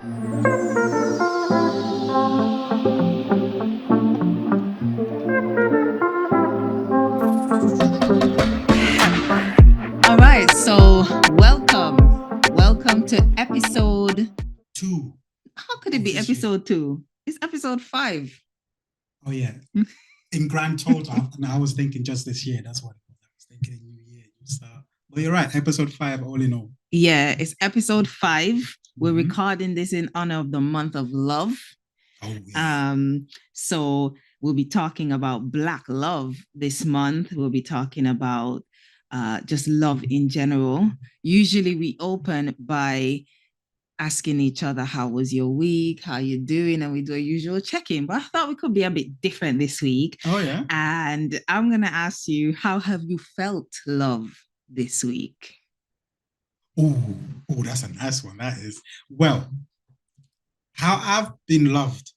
All right, so welcome to episode. Two. How could it be this year. episode 2? It's episode 5. Oh yeah, in grand total. And I was thinking just this year. That's what it was. I was thinking in New Year, new start. But you're right. Episode 5, all in all. Yeah, it's episode 5. We're Mhm. recording this in honor of the month of love. Oh yeah. So we'll be talking about Black love this month. We'll be talking about just love in general. Usually we open by asking each other, how was your week? How you doing? And we do a usual check-in. But I thought we could be a bit different this week. Oh yeah. And I'm going to ask you, how have you felt love this week? Oh, that's a nice one. That is. Well, how I've been loved,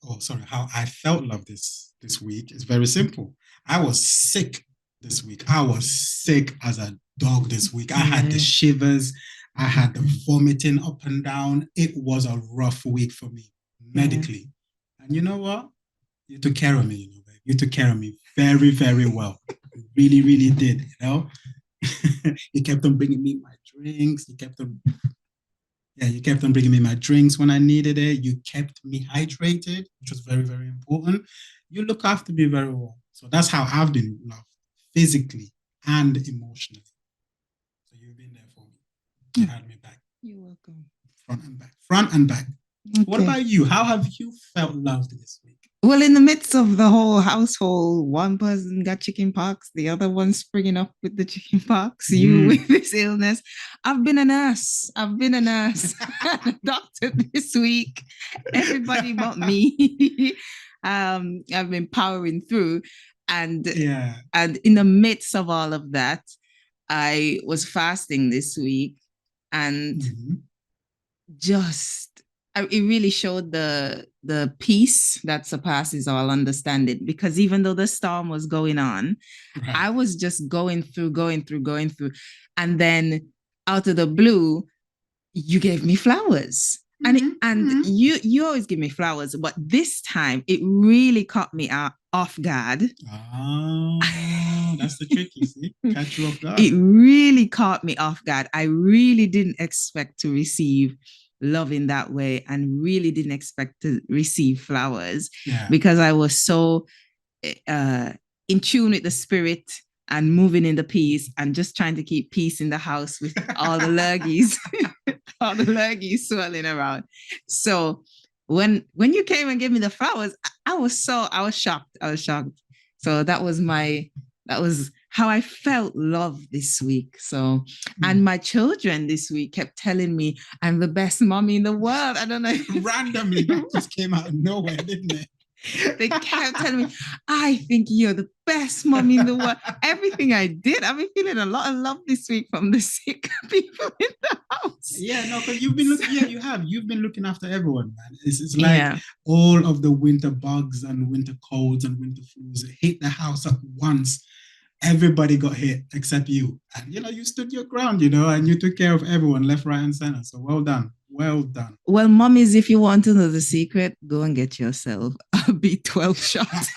how I felt loved this week is very simple. I was sick this week. I was sick as a dog this week. I had the shivers. I had the vomiting up and down. It was a rough week for me medically. And you know what? You took care of me, babe. You took care of me very, very well. You really, really did, You kept on bringing me my drinks. You kept on bringing me my drinks when I needed it. You kept me hydrated, which was very, very important. You look after me very well. So that's how I've been loved, physically and emotionally. So you've been there for me. You had me back. You're welcome. Front and back. Front and back. Okay. What about you? How have you felt loved this week? Well, in the midst of the whole household, one person got chicken pox, the other one springing up with the chicken pox, you with this illness. I've been a nurse. I've been a nurse, a doctor this week. Everybody but me. I've been powering through. And in the midst of all of that, I was fasting this week, and it really showed the peace that surpasses all understanding, because even though the storm was going on, I was just going through. And then out of the blue, you gave me flowers. And you always give me flowers, but this time it really caught me off guard. Oh, that's the trick, you see. Catch you off guard. It really caught me off guard. I really didn't expect to receive love in that way, and really didn't expect to receive flowers, because I was so in tune with the spirit and moving in the peace, and just trying to keep peace in the house with all the lurgies, all the lurgies swirling around. So when you came and gave me the flowers, I was shocked. So that was how I felt love this week. So, and my children this week kept telling me I'm the best mommy in the world. I don't know. Randomly, that just came out of nowhere, didn't it? They kept telling me, I think you're the best mommy in the world. Everything I did, I've been feeling a lot of love this week from the sick people in the house. Yeah, no, because you've been you've been looking after everyone, man. It's like all of the winter bugs and winter colds and winter flus hit the house at once. Everybody got hit except you. And, you stood your ground, and you took care of everyone left, right, and center. So well done. Well done. Well, mommies, if you want to know the secret, go and get yourself a B12 shot.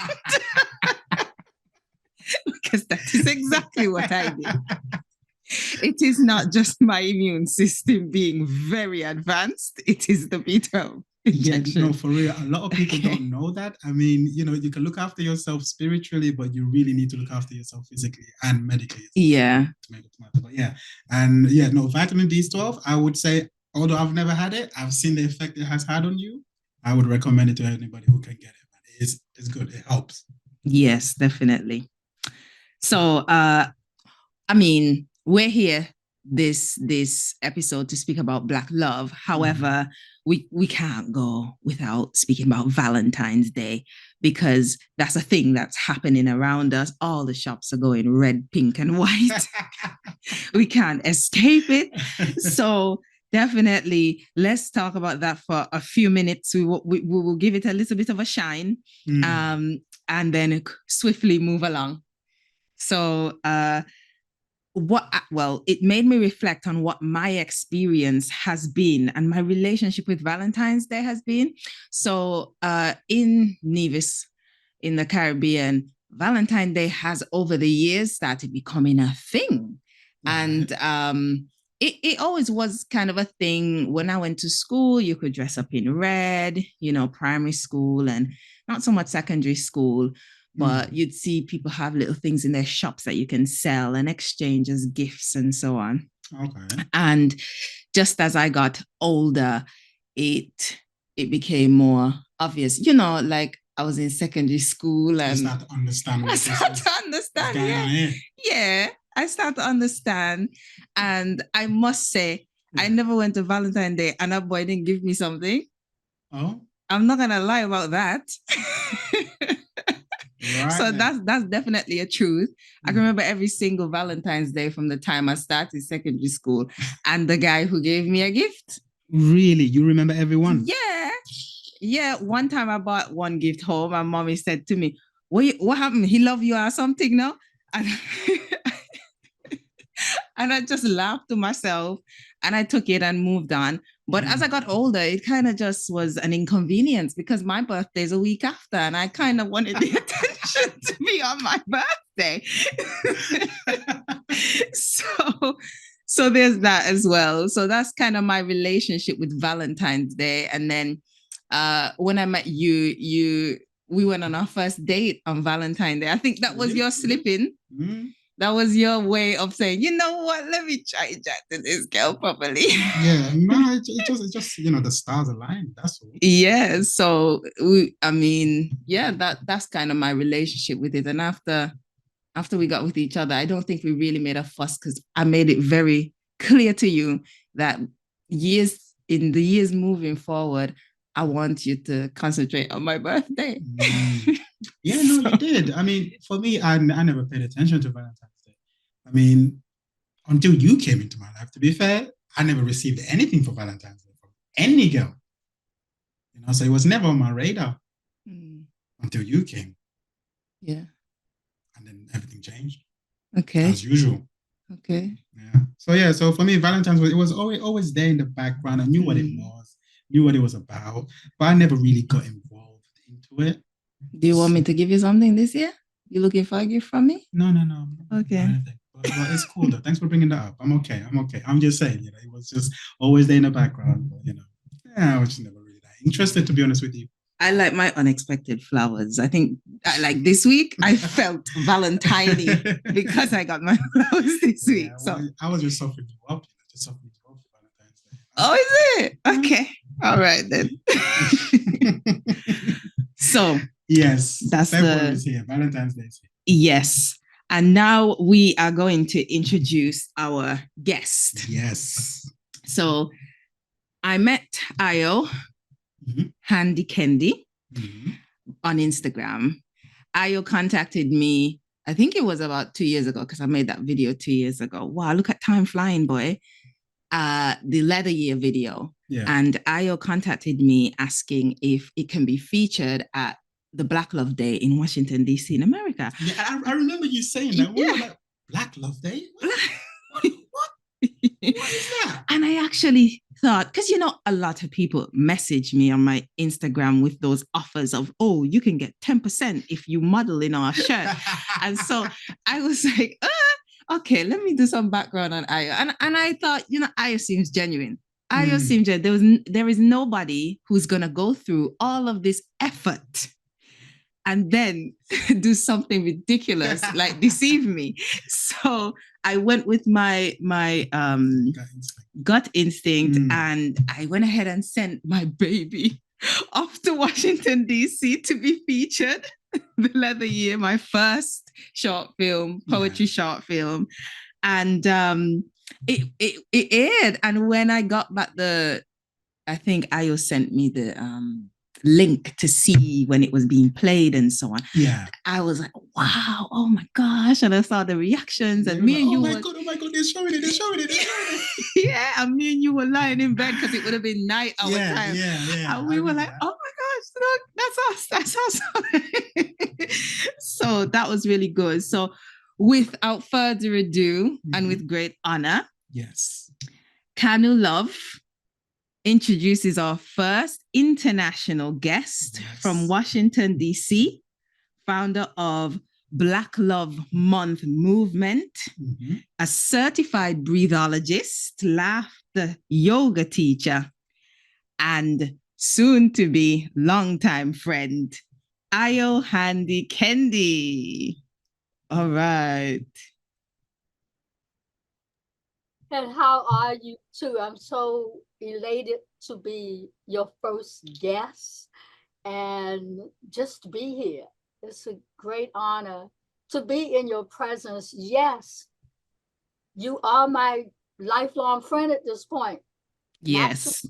Because that is exactly what I did. It is not just my immune system being very advanced. It is the B12. injection. No, for real. A lot of people don't know that. I mean, you can look after yourself spiritually, but you really need to look after yourself physically and medically. Yeah. But no, vitamin B12, I would say, although I've never had it, I've seen the effect it has had on you. I would recommend it to anybody who can get it. It's good. It helps. Yes, definitely. So, we're here this episode to speak about Black love. However, we can't go without speaking about Valentine's Day, because that's a thing that's happening around us. All the shops are going red, pink, and white. We can't escape it. So definitely, let's talk about that for a few minutes. We will give it a little bit of a shine, and then swiftly move along. So it made me reflect on what my experience has been and my relationship with Valentine's Day has been. So in Nevis, in the Caribbean, Valentine's Day has over the years started becoming a thing. Right. And it always was kind of a thing. When I went to school, you could dress up in red, primary school, and not so much secondary school. But you'd see people have little things in their shops that you can sell and exchange as gifts and so on. Okay. And just as I got older, it became more obvious. Like I was in secondary school and I start to understand. Yeah, I start to understand. And I must say, I never went to Valentine's Day and a boy didn't give me something. Oh, I'm not gonna lie about that. Right. So that's definitely a truth. I can remember every single Valentine's Day from the time I started secondary school and the guy who gave me a gift. Really? You remember everyone? Yeah. Yeah. One time I bought one gift home and mommy said to me, what happened? He loved you or something, no? And, and I just laughed to myself and I took it and moved on. But as I got older, it kind of just was an inconvenience because my birthday is a week after and I kind of wanted the attention to be on my birthday. So there's that as well. So that's kind of my relationship with Valentine's Day. And then when I met we went on our first date on Valentine's Day. I think that was your slipping. Mm-hmm. That was your way of saying, you know what, let me try chat to this girl properly. Yeah, no, it just the stars aligned. That's all. Yeah, so that's kind of my relationship with it. And after we got with each other, I don't think we really made a fuss because I made it very clear to you that in the years moving forward, I want you to concentrate on my birthday. Yeah, no, you did. I mean, for me, I never paid attention to Valentine's Day. I mean, until you came into my life, to be fair, I never received anything for Valentine's Day from any girl. So it was never on my radar until you came. Yeah. And then everything changed. Okay. As usual. Okay. Yeah. So for me, Valentine's Day, it was always there in the background. I knew what it was, knew what it was about, but I never really got involved into it. Do you want me to give you something this year? You looking for a gift from me? No. Okay. But it's cool though. Thanks for bringing that up. I'm okay. I'm just saying, it was just always there in the background. But, I was just never really that interested, to be honest with you. I like my unexpected flowers. I think like this week, I felt Valentine because I got my flowers this week. So I was just softening you up. For Valentine's Day. Oh, is it? Okay. All right then. So yes, that's February is here. Valentine's Day is here. Yes. And now we are going to introduce our guest. Yes. So I met Ayo Handy-Kendi on Instagram. Ayo contacted me, I think it was about 2 years ago because I made that video 2 years ago. Wow, look at time flying, boy. The leather year video. Yeah. And Ayo contacted me asking if it can be featured at the Black Love Day in Washington, D.C. in America. Yeah, I remember you saying that. We were like, Black Love Day? What is that? And I actually thought, because, a lot of people message me on my Instagram with those offers of, oh, you can get 10% if you model in our shirt. And so I was like, okay, let me do some background on Ayo. And I thought, Ayo seems genuine. Ayo seems genuine. There is nobody who's going to go through all of this effort and then do something ridiculous like deceive me. So I went with my gut instinct and I went ahead and sent my baby off to Washington, D.C. to be featured. The Leather Year, my first short film, poetry short film. And it aired. And when I got back I think Ayo sent me the link to see when it was being played and so on. Yeah. I was like, wow, oh my gosh. And I saw the reactions and me and you oh my God, they're showing it. Yeah, and me and you were lying in bed because it would have been night our time. Yeah. And we were like, oh my gosh, look, that's us. So that was really good. So without further ado, and with great honor, yes, KanuLove introduces our first international guest from Washington, D.C., founder of Black Love Month movement, a certified breathologist, laughter yoga teacher, and soon to be longtime friend, Ayo Handy-Kendi. All right. And how are you too? I'm so elated to be your first guest and just to be here. It's a great honor to be in your presence. Yes, you are my lifelong friend at this point. Yes.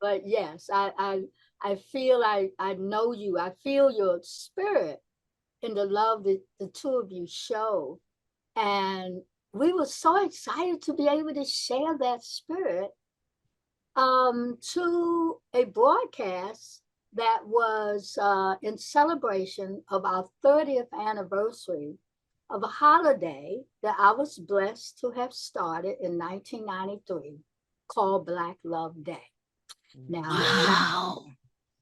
But yes, I feel I know you. I feel your spirit in the love that the two of you show. And we were so excited to be able to share that spirit to a broadcast that was in celebration of our 30th anniversary of a holiday that I was blessed to have started in 1993 called Black Love Day. Now, wow.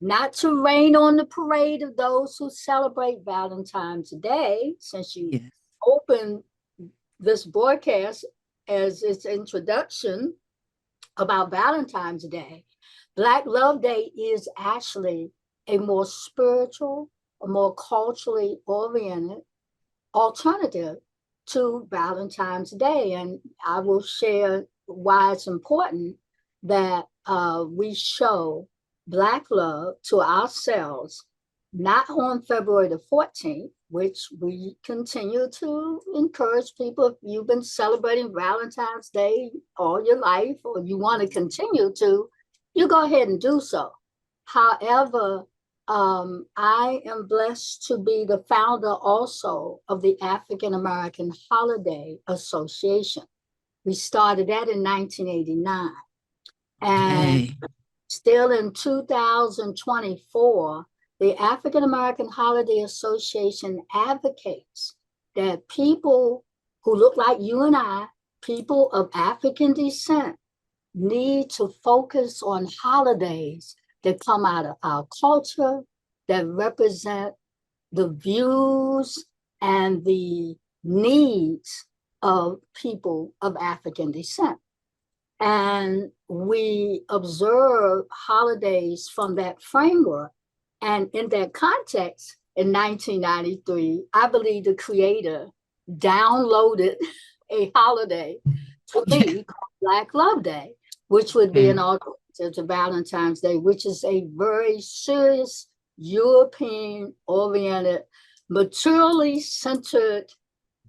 Not to rain on the parade of those who celebrate Valentine's Day, since you opened this broadcast as its introduction about Valentine's Day. Black Love Day is actually a more spiritual, a more culturally oriented alternative to Valentine's Day. And I will share why it's important that we show Black love to ourselves, not on February the 14th, which we continue to encourage people. If you've been celebrating Valentine's Day all your life, or you want to continue to, you go ahead and do so. However, I am blessed to be the founder also of the African American Holiday Association. We started that in 1989. And still in 2024, the African American Holiday Association advocates that people who look like you and I, people of African descent, need to focus on holidays that come out of our culture, that represent the views and the needs of people of African descent. And we observe holidays from that framework. And in that context, in 1993, I believe the creator downloaded a holiday to me called Black Love Day, which would be an alternative to Valentine's Day, which is a very serious European-oriented, maturely centered,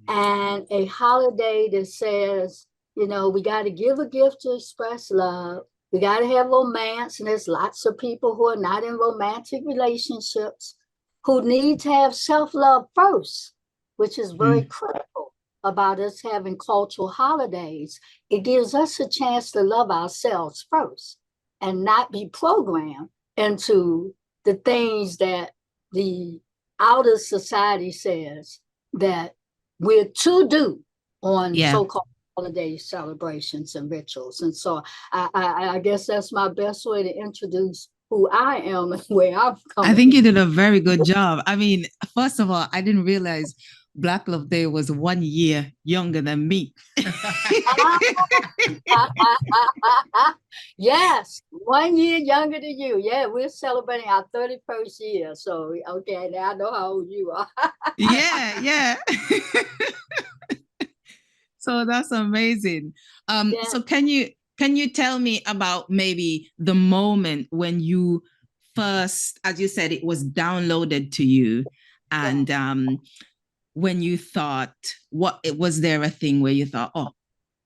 and a holiday that says, you know, we got to give a gift to express love. We got to have romance. And there's lots of people who are not in romantic relationships who need to have self-love first, which is very critical about us having cultural holidays. It gives us a chance to love ourselves first and not be programmed into the things that the outer society says that we're to do on so-called holiday celebrations and rituals. And so I guess that's my best way to introduce who I am and where I've come. I think you did a very good job. I mean, first of all, I didn't realize Black Love Day was 1 year younger than me. Yes, 1 year younger than you. Yeah, we're celebrating our 31st year. So, okay, now I know how old you are. Yeah. So that's amazing. So can you tell me about maybe the moment when you first, as you said, it was downloaded to you, and when you thought, was there a thing where you thought, oh,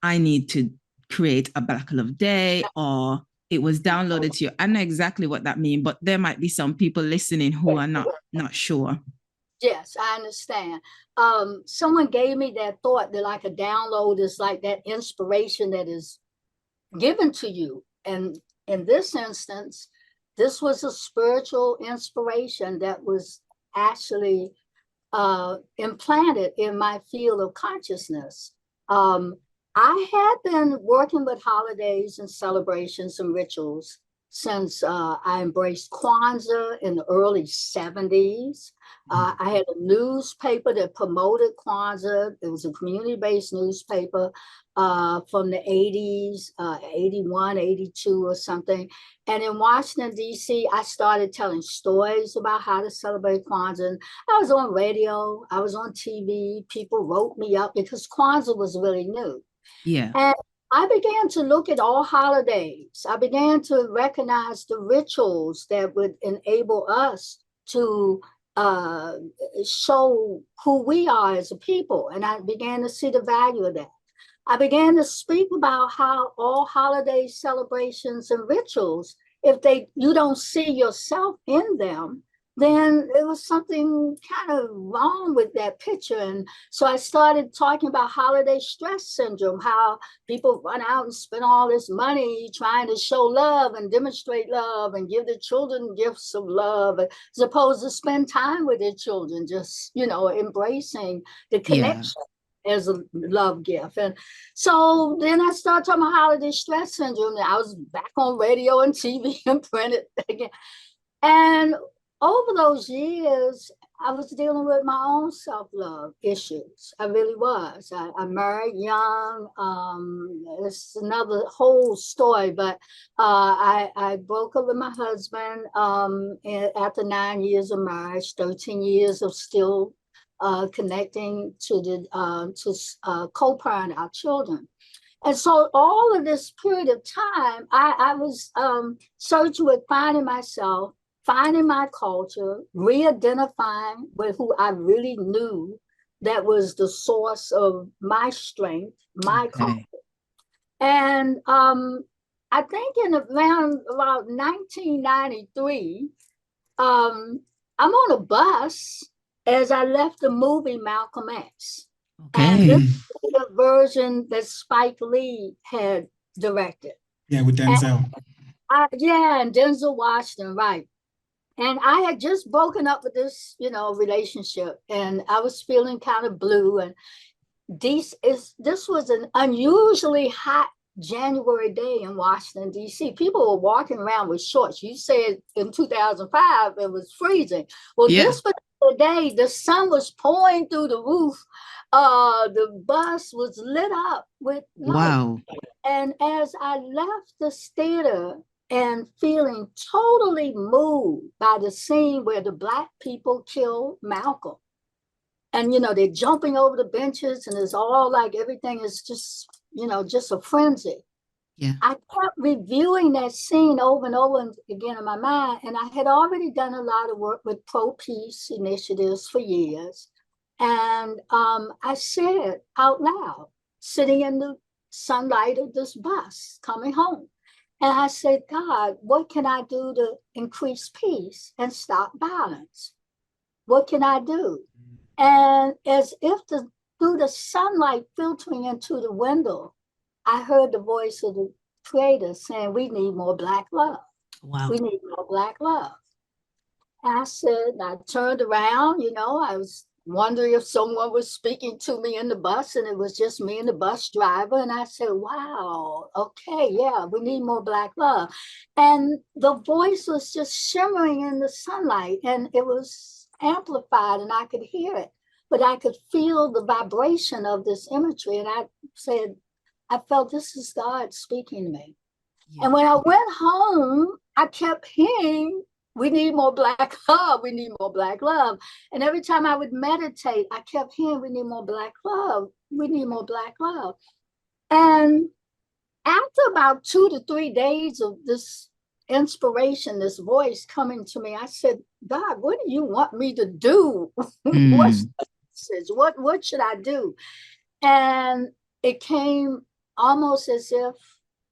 I need to create a Black Love Day, or it was downloaded to you? I know exactly what that means, but there might be some people listening who are not sure. Yes, I understand. Someone gave me that thought that like a download is like that inspiration that is given to you. And in this instance, this was a spiritual inspiration that was actually implanted in my field of consciousness. I had been working with holidays and celebrations and rituals since I embraced Kwanzaa in the early 70s. I had a newspaper that promoted Kwanzaa. It was a community-based newspaper from the 80s, 81, 82 or something. And in Washington, D.C., I started telling stories about how to celebrate Kwanzaa. And I was on radio, I was on TV, people wrote me up because Kwanzaa was really new. Yeah. And I began to look at all holidays. I began to recognize the rituals that would enable us to show who we are as a people. And I began to see the value of that. I began to speak about how all holiday celebrations and rituals, if you don't see yourself in them, then there was something kind of wrong with that picture. And so I started talking about holiday stress syndrome, how people run out and spend all this money trying to show love and demonstrate love and give their children gifts of love, as opposed to spend time with their children, just, embracing the connection. As a love gift. And so then I started talking about holiday stress syndrome. I was back on radio and TV and printed again. And over those years, I was dealing with my own self-love issues. I really was. I married young. It's another whole story, but I broke up with my husband after 9 years of marriage, 13 years of still connecting to co-parent our children. And so all of this period of time, I was searching with finding myself, finding my culture, re-identifying with who I really knew that was the source of my strength, my culture. And I think in around about 1993, I'm on a bus as I left the movie Malcolm X. And this is the version that Spike Lee had directed. Yeah, with Denzel. And Denzel Washington, right. And I had just broken up with this, relationship, and I was feeling kind of blue. And this was an unusually hot January day in Washington, D.C. People were walking around with shorts. You said in 2005 it was freezing. Well, this particular day, the sun was pouring through the roof. The bus was lit up with light. Wow. And as I left the theater and feeling totally moved by the scene where the Black people killed Malcolm, and they're jumping over the benches, and it's all like everything is just just a frenzy. Yeah. I kept reviewing that scene over and over again in my mind, and I had already done a lot of work with pro-peace initiatives for years. And I said out loud, sitting in the sunlight of this bus coming home, and I said, God, what can I do to increase peace and stop violence? What can I do? And as if through the sunlight filtering into the window, I heard the voice of the Creator saying, we need more Black love. Wow. We need more Black love. And I turned around, I was wondering if someone was speaking to me in the bus, and it was just me and the bus driver. And I said, wow, okay, yeah, we need more Black love. And the voice was just shimmering in the sunlight, and it was amplified, and I could hear it, but I could feel the vibration of this imagery. And I said, I felt this is God speaking to me. Yeah. And when I went home, I kept hearing, we need more Black love. We need more Black love. And every time I would meditate, I kept hearing, we need more Black love. We need more Black love. And after about 2 to 3 days of this inspiration, this voice coming to me, I said, God, what do you want me to do? What's the message? What should I do? And it came almost as if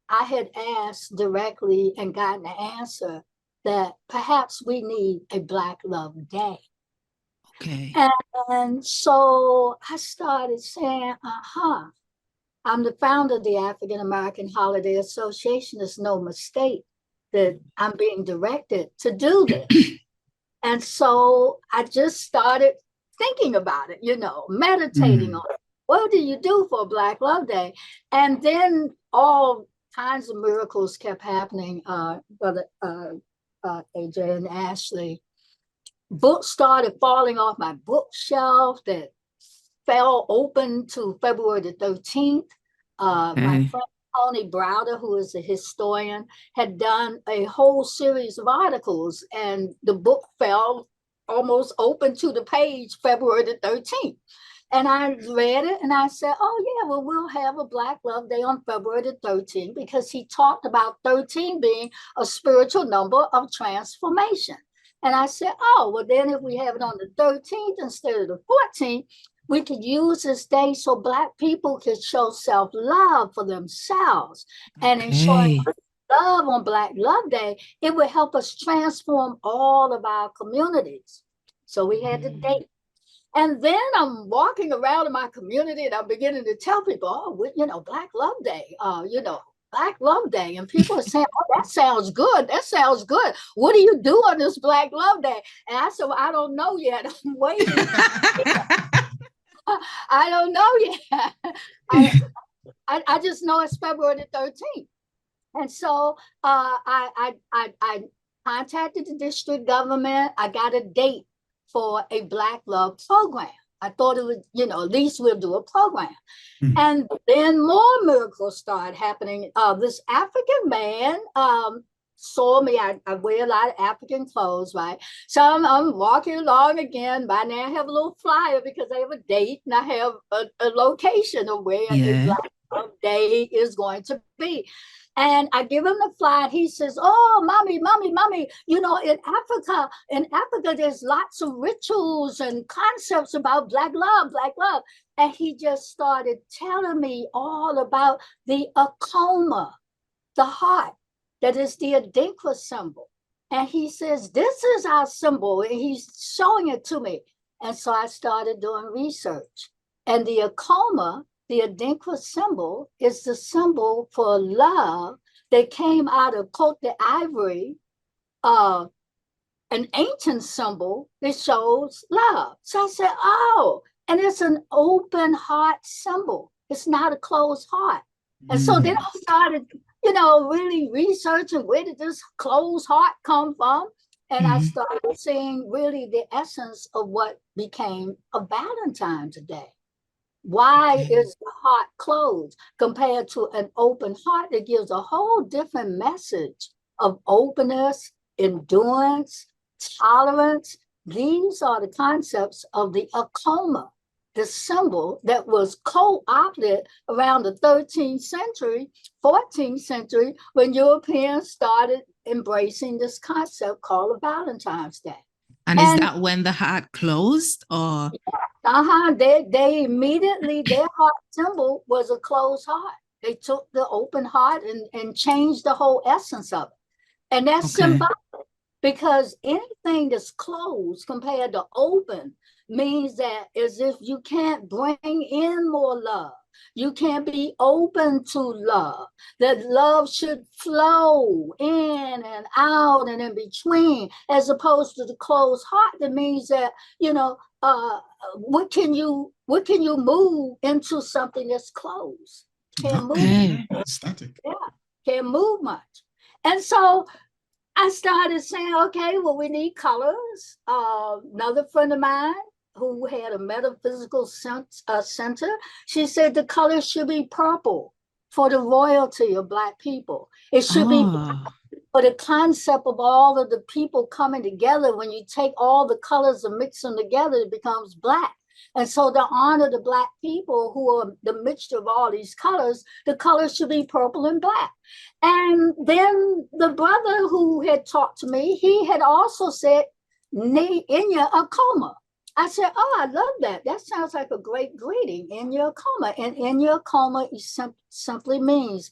I had asked directly and gotten an answer that perhaps we need a Black Love Day. Okay. And so I started saying, I'm the founder of the African American Holiday Association. It's no mistake that I'm being directed to do this. And so I just started thinking about it, meditating on it. What do you do for Black Love Day? And then all kinds of miracles kept happening, Brother AJ and Ashley. Books started falling off my bookshelf that fell open to February the 13th. My friend Tony Browder, who is a historian, had done a whole series of articles, and the book fell almost open to the page February the 13th. And I read it and I said, oh, yeah, well, we'll have a Black Love Day on February the 13th, because he talked about 13 being a spiritual number of transformation. And I said, oh, well, then if we have it on the 13th instead of the 14th, we could use this day so Black people could show self-love for themselves. And in showing love on Black Love Day, it would help us transform all of our communities. So we had the date. And then I'm walking around in my community and I'm beginning to tell people, oh, Black Love Day, Black Love Day. And people are saying, oh, that sounds good. That sounds good. What do you do on this Black Love Day? And I said, well, I don't know yet. I'm waiting. I don't know yet. I just know it's February the 13th. And so I contacted the district government. I got a date for a Black Love program. I thought it would, at least we'll do a program. And then more miracles started happening. This African man saw me. I wear a lot of African clothes, right? So I'm walking along again. By now I have a little flyer because I have a date and I have a location of where the Black Love Day is going to be. And I give him the flyer. He says, oh, mommy, in Africa, there's lots of rituals and concepts about Black love. And he just started telling me all about the akoma, the heart, that is the Adinkra symbol. And he says, this is our symbol. And he's showing it to me. And so I started doing research. And the akoma, the Adinkra symbol, is the symbol for love that came out of Cote d'Ivory, an ancient symbol that shows love. So I said, oh, and it's an open heart symbol. It's not a closed heart. And so then I started, really researching, where did this closed heart come from? And I started seeing really the essence of what became a Valentine's Day. Why is the heart closed compared to an open heart that gives a whole different message of openness, endurance, tolerance? These are the concepts of the akoma, the symbol that was co-opted around the 13th century, 14th century, when Europeans started embracing this concept called a Valentine's Day. And is that when the heart closed, or? They immediately, their heart symbol was a closed heart. They took the open heart and changed the whole essence of it. And that's symbolic, because anything that's closed compared to open means that as if you can't bring in more love. You can't be open to love. That love should flow in and out and in between, as opposed to the closed heart. That means that, what can you move into something that's closed? Can't move. Static. Yeah, can't move much. And so I started saying, okay, well, we need colors. Another friend of mine who had a metaphysical center, she said the color should be purple for the royalty of Black people. It should be for the concept of all of the people coming together. When you take all the colors and mix them together, it becomes Black. And so to honor the Black people who are the mixture of all these colors, the colors should be purple and Black. And then the brother who had talked to me, he had also said, Inya Akoma. I said, oh, I love that. That sounds like a great greeting, Inya Akoma. And Inya Akoma simply means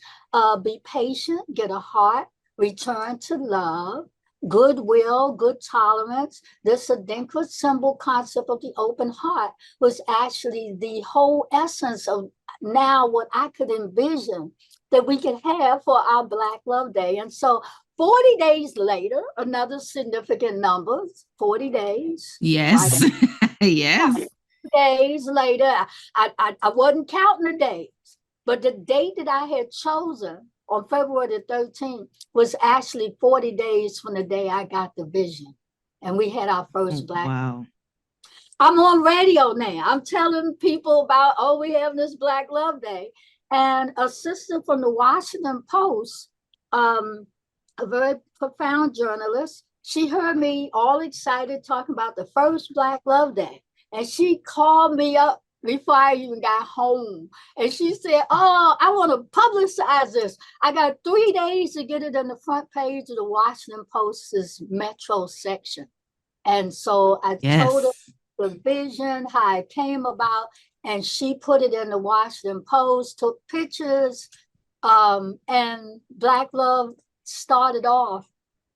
be patient, get a heart, return to love, goodwill, good tolerance. This Adinkra symbol concept of the open heart was actually the whole essence of now what I could envision that we could have for our Black Love Day. And so 40 days later, another significant number, 40 days. Yes. Yes. Days later, I wasn't counting the days, but the date that I had chosen on February the 13th was actually 40 days from the day I got the vision. And we had our first Black. Wow. I'm on radio now. I'm telling people about, we have this Black Love Day. And a sister from the Washington Post, a very profound journalist, she heard me all excited talking about the first Black Love Day. And she called me up before I even got home. And she said, I want to publicize this. I got 3 days to get it on the front page of the Washington Post's Metro section. And so I told her the vision, how it came about, and she put it in the Washington Post, took pictures, and Black Love started off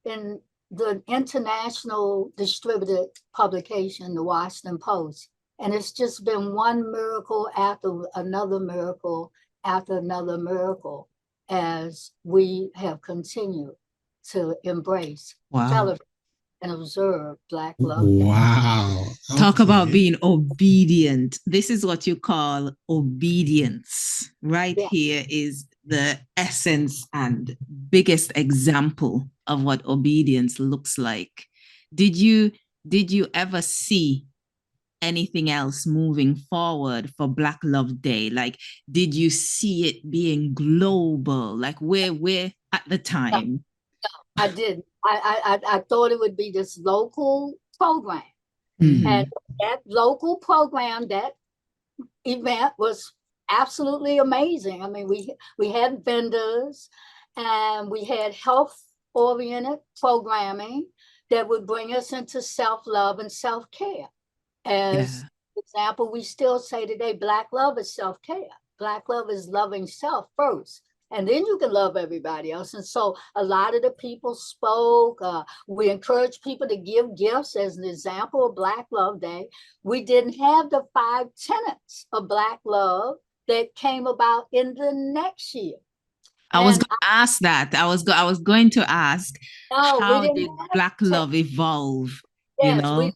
in the international distributed publication, the Washington Post. And it's just been one miracle after another miracle after another miracle as we have continued to embrace, celebrate, and observe Black Love Day. Wow. Okay. Talk about being obedient. This is what you call obedience. Right here is the essence and biggest example of what obedience looks like. Did you ever see anything else moving forward for Black Love Day? Like, did you see it being global? Like, where at the time? No, I didn't. I thought it would be this local program. Mm-hmm. And that local program, that event was absolutely amazing. I mean, we had vendors and we had health-oriented programming that would bring us into self-love and self-care. As example, we still say today, Black love is self-care. Black love is loving self first. And then you can love everybody else. And so a lot of the people spoke. We encourage people to give gifts as an example of Black Love Day. We didn't have the 5 tenets of Black love that came about in the next year. I was going to ask that. I was going to ask, how did Black love evolve? Yes,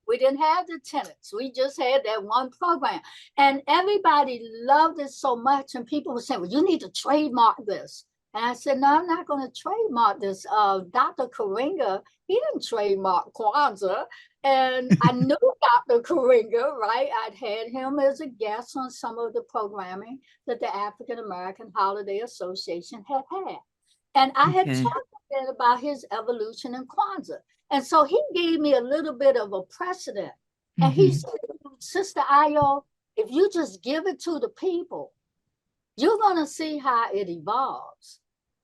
we didn't have the tenets. We just had that one program. And everybody loved it so much. And people were saying, well, you need to trademark this. And I said, no, I'm not going to trademark this. Dr. Karinga, he didn't trademark Kwanzaa. And I knew Dr. Karinga, right? I'd had him as a guest on some of the programming that the African American Holiday Association had. And I had talked to him about his evolution in Kwanzaa. And so he gave me a little bit of a precedent. And he said, Sister Ayo, if you just give it to the people, you're going to see how it evolves.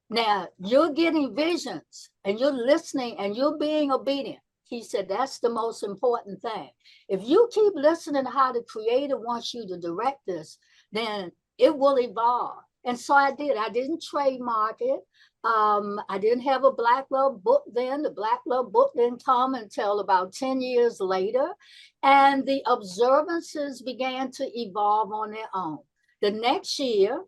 Now, you're getting visions and you're listening and you're being obedient. He said, that's the most important thing. If you keep listening to how the Creator wants you to direct this, then it will evolve. And so I did. I didn't trademark it. I didn't have a Black Love book then. The Black Love book didn't come until about 10 years later. And the observances began to evolve on their own. The next year,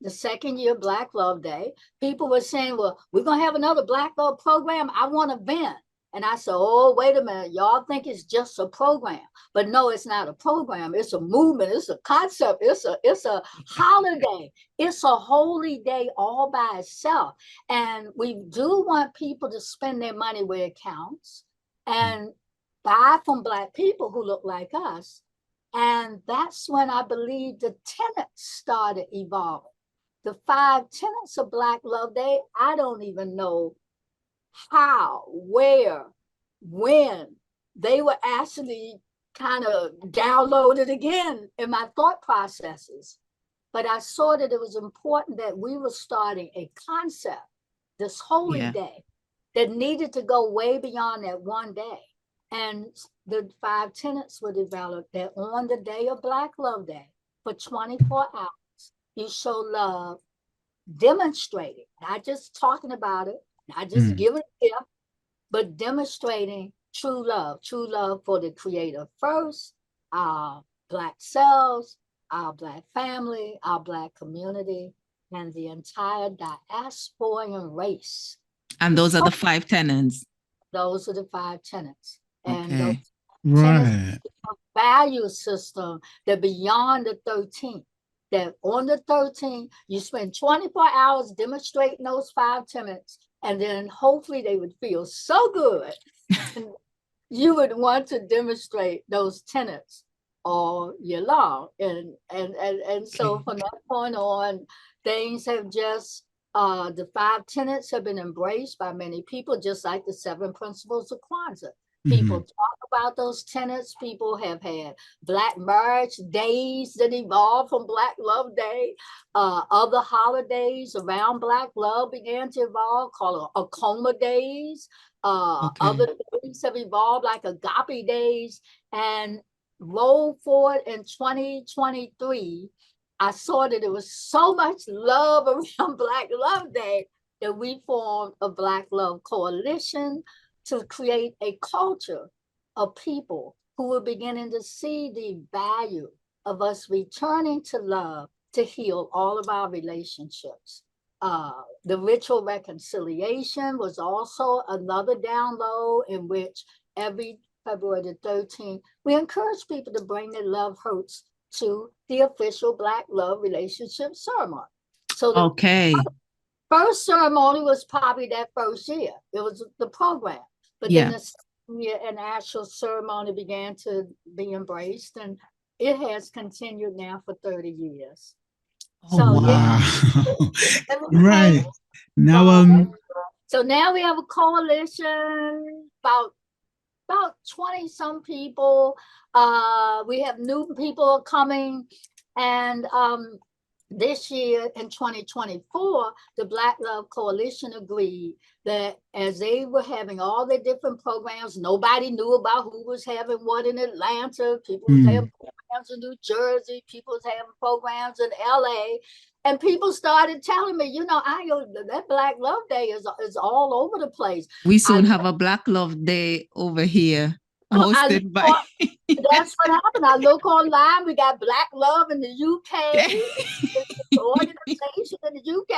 the second year Black Love Day, people were saying, well, we're going to have another Black Love program. I want to vent. And I said, oh, wait a minute. Y'all think it's just a program. But no, it's not a program. It's a movement. It's a concept. It's a holiday. It's a holy day all by itself. And we do want people to spend their money where it counts and buy from Black people who look like us. And that's when I believe the tenets started evolving. The 5 tenets of Black Love Day, I don't even know how, where, when they were actually kind of downloaded again in my thought processes. But I saw that it was important that we were starting a concept, this holy day, that needed to go way beyond that one day. And the 5 tenets were developed that on the day of Black Love Day, for 24 hours, you show love, demonstrating, not just talking about it, not just giving a gift, but demonstrating true love for the Creator first, our Black selves, our Black family, our Black community, and the entire diasporan race. And those are the 5 tenets. Those are the 5 tenets. And right. value system that beyond the 13th, that on the 13th, you spend 24 hours demonstrating those 5 tenets, and then hopefully they would feel so good. And you would want to demonstrate those tenets all year long. And so from that point on, things have just, the 5 tenets have been embraced by many people, just like the 7 principles of Kwanzaa. People talk about those tenets. People have had Black Marriage Days that evolved from Black Love Day. Other holidays around Black Love began to evolve, called Akoma Days. Other days have evolved, like Agape Days. And roll forward in 2023, I saw that there was so much love around Black Love Day that we formed a Black Love Coalition to create a culture of people who were beginning to see the value of us returning to love to heal all of our relationships. The ritual reconciliation was also another download in which every February the 13th, we encourage people to bring their love hurts to the official Black Love Relationship Ceremony. So the first ceremony was probably that first year. It was the program. But then the second year, an actual ceremony began to be embraced, and it has continued now for 30 years. Oh, so, wow. Right. Now, so now we have a coalition, about 20 some people. We have new people coming, and this year in 2024, the Black Love Coalition agreed that as they were having all their different programs, nobody knew about who was having what in Atlanta. People was having programs in New Jersey. People was having programs in LA. And people started telling me, you know, that Black Love Day is all over the place. We soon have a Black Love Day over here, hosted by... That's what happened. I look online. We got Black Love in the UK, organization in the UK,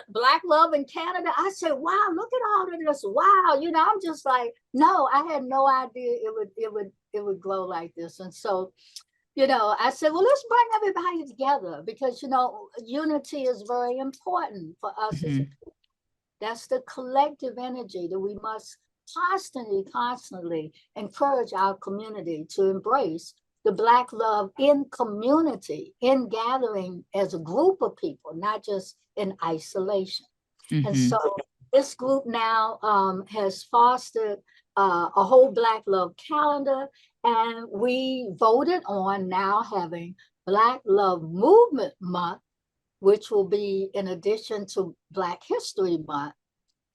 Black Love in Canada. I said, wow, look at all of this. Wow. You know, I'm just like, no, I had no idea it would grow like this. And so, you know, I said, well, let's bring everybody together because, you know, unity is very important for us. That's the collective energy that we must constantly encourage our community to embrace the Black love in community, in gathering as a group of people, not just in isolation. And so this group now has fostered a whole Black love calendar, and we voted on now having Black Love Movement Month, which will be in addition to Black History Month,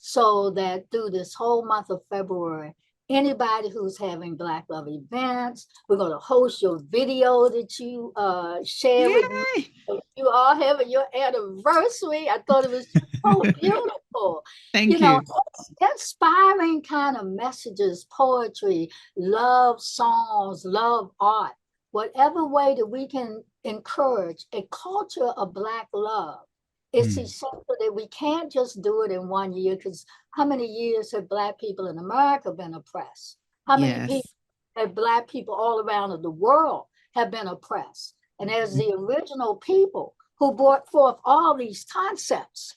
so that through this whole month of February, anybody who's having Black Love events, we're going to host your video that you share with me. You all having your anniversary. I thought it was so beautiful. Thank you. Know, inspiring kind of messages, poetry, love songs, love art, whatever way that we can encourage a culture of Black love. It's essential that we can't just do it in 1 year, because how many years have Black people in America been oppressed? How many people have Black people all around the world have been oppressed? And as the original people who brought forth all these concepts,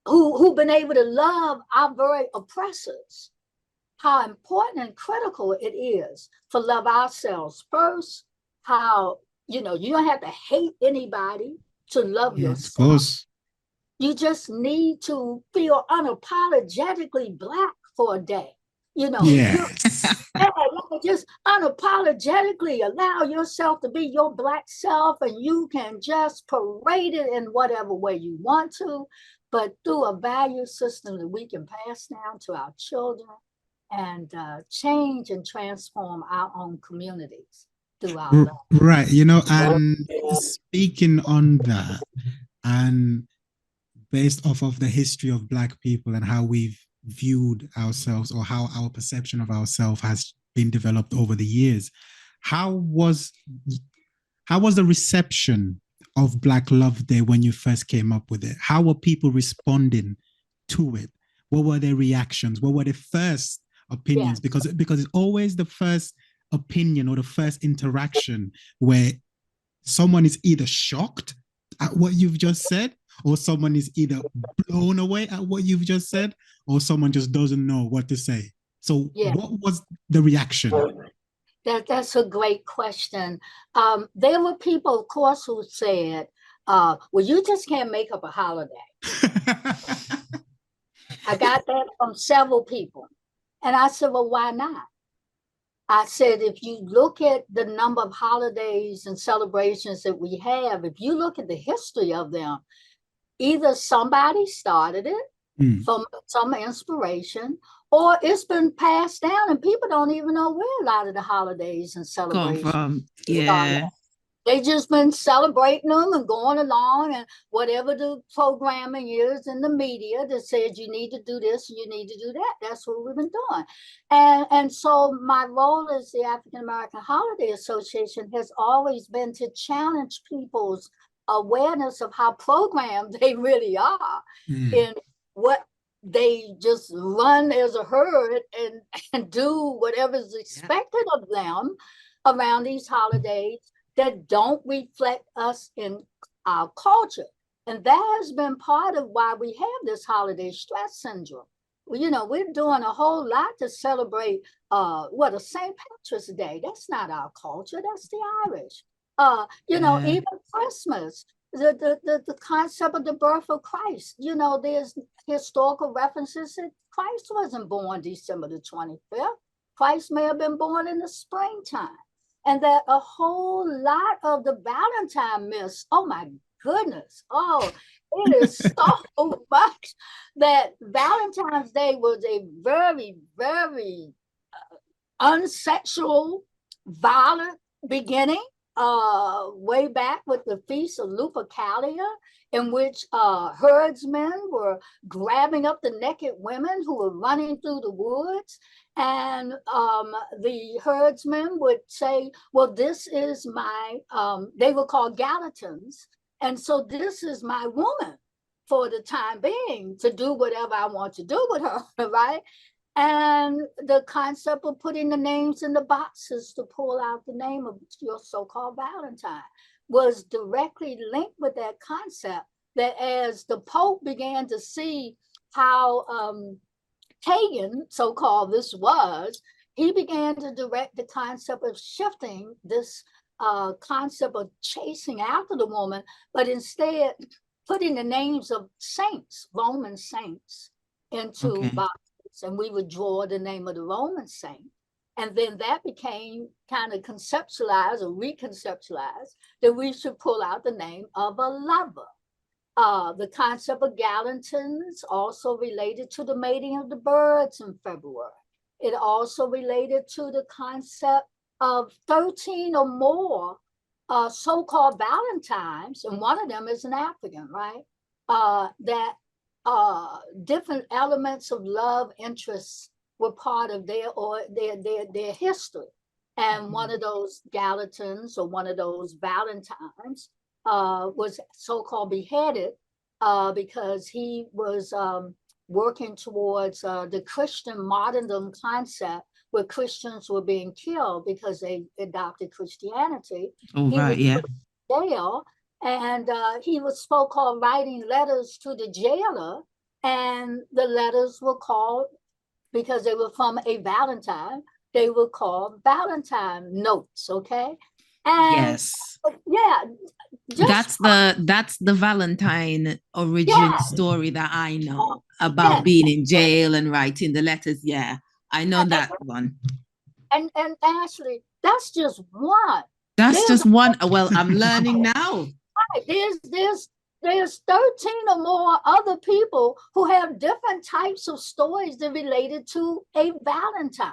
who've been able to love our very oppressors, how important and critical it is to love ourselves first, how, you know, you don't have to hate anybody to love yourself. You just need to feel unapologetically Black for a day. You know, just unapologetically allow yourself to be your Black self, and you can just parade it in whatever way you want to, but through a value system that we can pass down to our children and change and transform our own communities. Right, you know, and speaking on that, and based off of the history of Black people and how we've viewed ourselves, or how our perception of ourselves has been developed over the years, how was the reception of Black Love Day when you first came up with it? How were people responding to it? What were their reactions? What were the first opinions? Because it's always the first opinion or the first interaction where someone is either shocked at what you've just said, or someone is either blown away at what you've just said, or someone just doesn't know what to say. So what was the reaction? That's a great question. There were people, of course, who said, well, you just can't make up a holiday. I got that from several people. And I said, well, why not? I said, if you look at the number of holidays and celebrations that we have, if you look at the history of them, either somebody started it from some inspiration, or it's been passed down and people don't even know where a lot of the holidays and celebrations come from. They just been celebrating them and going along, and whatever the programming is in the media that says you need to do this, you need to do that. That's what we've been doing. And so my role as the African American Holiday Association has always been to challenge people's awareness of how programmed they really are in what they just run as a herd and do whatever's expected of them around these holidays that don't reflect us in our culture. And that has been part of why we have this holiday stress syndrome. You know, we're doing a whole lot to celebrate a St. Patrick's Day. That's not our culture, that's the Irish. You know, even Christmas, the concept of the birth of Christ. You know, there's historical references that Christ wasn't born December the 25th. Christ may have been born in the springtime. And that a whole lot of the Valentine myths, oh my goodness, it is so much that Valentine's Day was a very, very unsexual, violent beginning, way back with the Feast of Lupercalia, in which herdsmen were grabbing up the naked women who were running through the woods. And the herdsmen would say, well, this is my, they were called Gallatins. And so this is my woman for the time being to do whatever I want to do with her, right? And the concept of putting the names in the boxes to pull out the name of your so-called Valentine was directly linked with that concept, that as the Pope began to see how pagan, so-called, this was, he began to direct the concept of shifting this concept of chasing after the woman, but instead putting the names of saints, Roman saints, into boxes. And we would draw the name of the Roman saint. And then that became kind of conceptualized or reconceptualized that we should pull out the name of a lover. The concept of Gallatins also related to the mating of the birds in February. It also related to the concept of 13 or more so-called Valentines, and one of them is an African, right? That different elements of love interests were part of their history. And one of those Gallatins or one of those Valentines was so-called beheaded because he was working towards the Christian martyrdom concept, where Christians were being killed because they adopted Christianity. He was in jail, and he was so-called writing letters to the jailer, and the letters were called, because they were from a Valentine, they were called Valentine notes, okay? And that's the Valentine origin story that I know about being in jail and writing the letters. I know that one. And Ashley, that's just one. That's just one. Well, I'm learning now. Right. There's 13 or more other people who have different types of stories that related to a Valentine.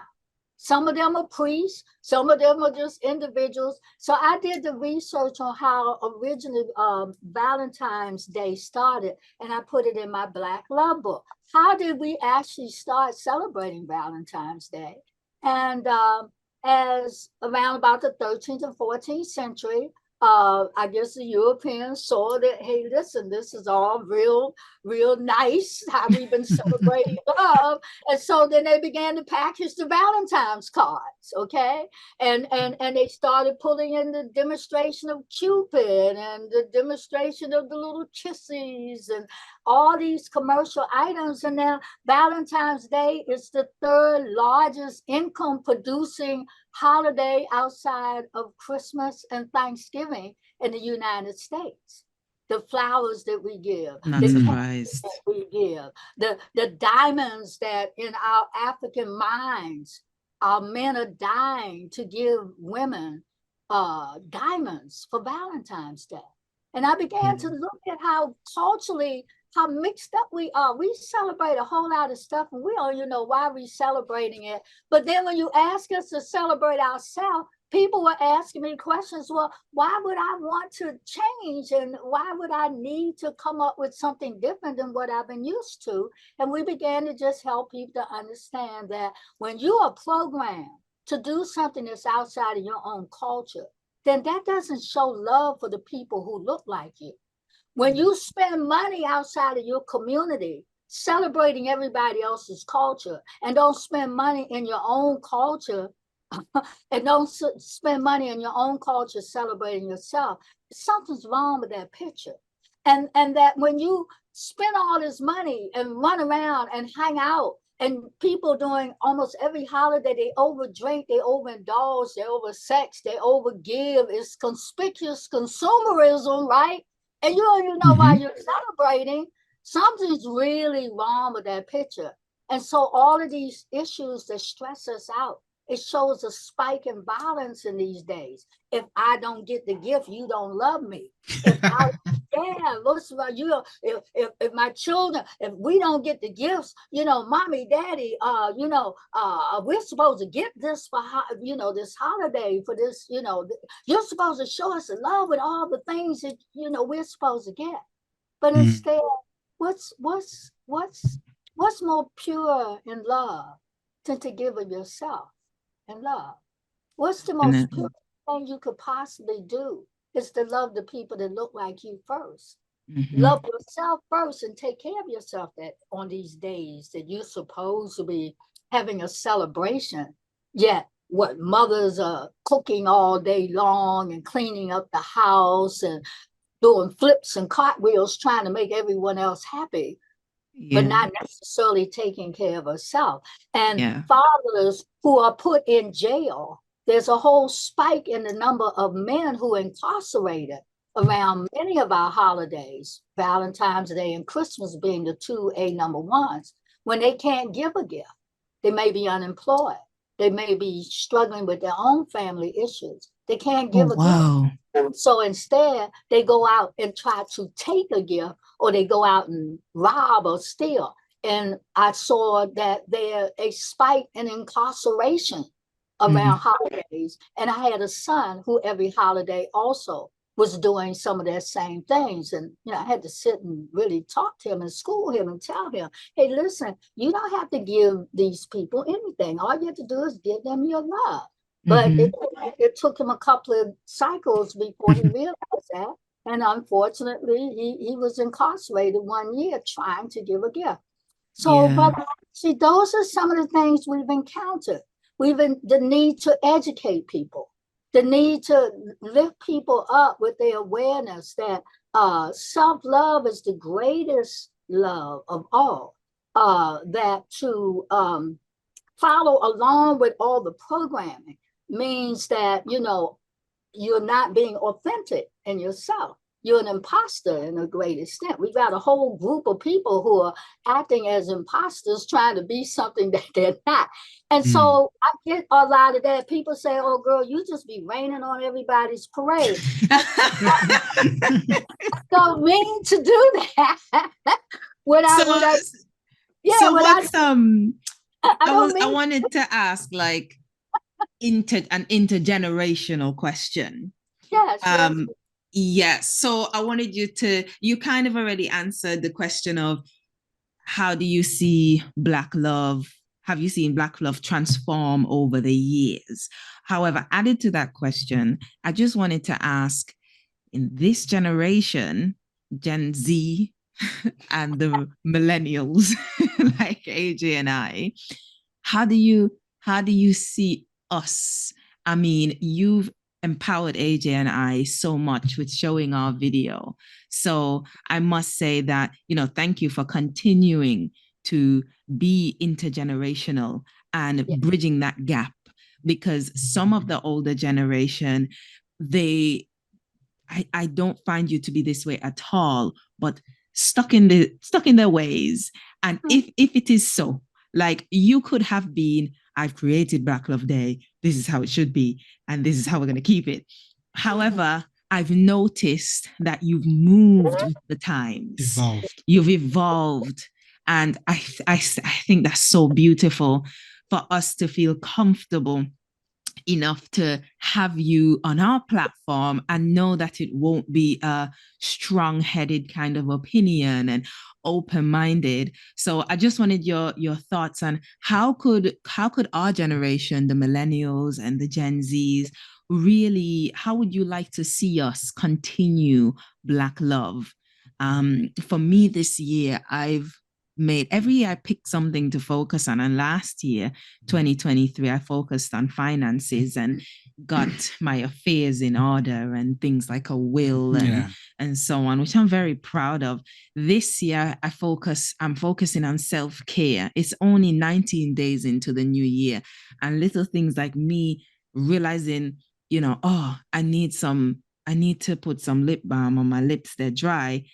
Some of them are priests, some of them are just individuals. So I did the research on how originally Valentine's Day started, and I put it in my Black Love book. How did we actually start celebrating Valentine's Day? And as around about the 13th and 14th century, I guess the Europeans saw that, hey, listen, this is all real nice, how we've been celebrating love. And so then they began to package the Valentine's cards, okay? And they started putting in the demonstration of Cupid and the demonstration of the little kisses and all these commercial items. And now Valentine's Day is the third largest income producing holiday outside of Christmas and Thanksgiving in the United States. The flowers that we give, not surprised. that we give, the diamonds that in our African mines, our men are dying to give women diamonds for Valentine's Day. And I began to look at how culturally, how mixed up we are. We celebrate a whole lot of stuff and we don't even know why we're celebrating it. But then when you ask us to celebrate ourselves, people were asking me questions. Well, why would I want to change? And why would I need to come up with something different than what I've been used to? And we began to just help people to understand that when you are programmed to do something that's outside of your own culture, then that doesn't show love for the people who look like you. When you spend money outside of your community, celebrating everybody else's culture, and don't spend money in your own culture, and don't spend money in your own culture celebrating yourself, something's wrong with that picture. And that when you spend all this money and run around and hang out, and people doing almost every holiday, they overdrink, they overindulge, they oversex, they overgive. It's conspicuous consumerism, right? And you don't even know why you're celebrating. Something's really wrong with that picture. And so all of these issues that stress us out, it shows a spike in violence in these days. If I don't get the gift, you don't love me. Looks like you. If my children, if we don't get the gifts, mommy, daddy, we're supposed to get this for, this holiday for this, you're supposed to show us love with all the things that, we're supposed to get. But instead, what's more pure in love than to give of yourself and love? What's the most pure thing you could possibly do is to love the people that look like you first. Love yourself first and take care of yourself that on these days that you're supposed to be having a celebration. Yet what mothers are cooking all day long and cleaning up the house and doing flips and cartwheels trying to make everyone else happy, but not necessarily taking care of herself. And fathers who are put in jail, there's a whole spike in the number of men who are incarcerated around many of our holidays, Valentine's Day and Christmas being the two number ones, when they can't give a gift. They may be unemployed. They may be struggling with their own family issues. They can't give a gift. So instead, they go out and try to take a gift, or they go out and rob or steal. And I saw that there's a spike in incarceration around holidays. And I had a son who every holiday also was doing some of their same things. And, I had to sit and really talk to him and school him and tell him, hey, listen, you don't have to give these people anything. All you have to do is give them your love. But it took him a couple of cycles before he realized that. And unfortunately, he was incarcerated 1 year trying to give a gift. So, but see, those are some of the things we've encountered. The need to educate people, the need to lift people up with their awareness that self-love is the greatest love of all, that to follow along with all the programming means that, you're not being authentic in yourself. You're an imposter in a great extent. We've got a whole group of people who are acting as imposters, trying to be something that they're not. And so I get a lot of that. People say, oh, girl, you just be raining on everybody's parade. I don't mean to do that. I wanted to ask, like, an intergenerational question. Yes. So I wanted you kind of already answered the question of how do you see Black love? Have you seen Black love transform over the years? However, added to that question, I just wanted to ask, in this generation, Gen Z and the millennials like AJ and I, how do you see us? I mean, you've empowered AJ and I so much with showing our video. So I must say that, thank you for continuing to be intergenerational and bridging that gap, because some of the older generation, I don't find you to be this way at all, but stuck in their ways. And if it is so, like, you could have been, I've created Black Love Day, this is how it should be, and this is how we're going to keep it. However, I've noticed that you've moved with the times. You've evolved. And I think that's so beautiful for us to feel comfortable enough to have you on our platform and know that it won't be a strong-headed kind of opinion and open-minded. So I just wanted your thoughts on how could our generation, the millennials and the Gen Zs, really, how would you like to see us continue Black love? For me this year, every year I picked something to focus on. And last year, 2023, I focused on finances and got my affairs in order and things like a will and so on, which I'm very proud of. This year, I'm focusing on self-care. It's only 19 days into the new year, and little things like me realizing, I need to put some lip balm on my lips, they're dry,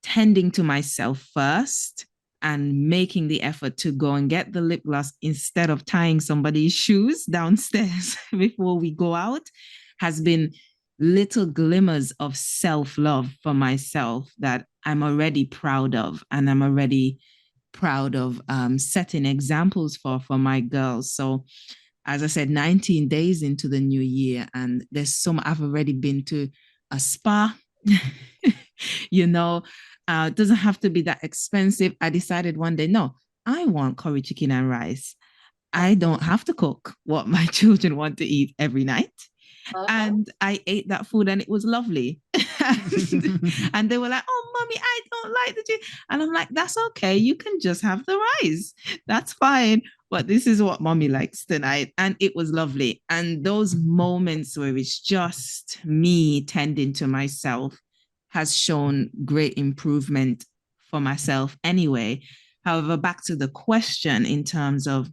tending to myself first and making the effort to go and get the lip gloss instead of tying somebody's shoes downstairs before we go out has been little glimmers of self-love for myself that I'm already proud of. And I'm already proud of setting examples for my girls. So as I said, 19 days into the new year, and I've already been to a spa, it doesn't have to be that expensive. I decided one day, no, I want curry chicken and rice. I don't have to cook what my children want to eat every night. And I ate that food and it was lovely. And they were like, oh, mommy, I don't like the chicken. And I'm like, that's okay. You can just have the rice. That's fine. But this is what mommy likes tonight. And it was lovely. And those moments where it's just me tending to myself has shown great improvement for myself anyway. However, back to the question in terms of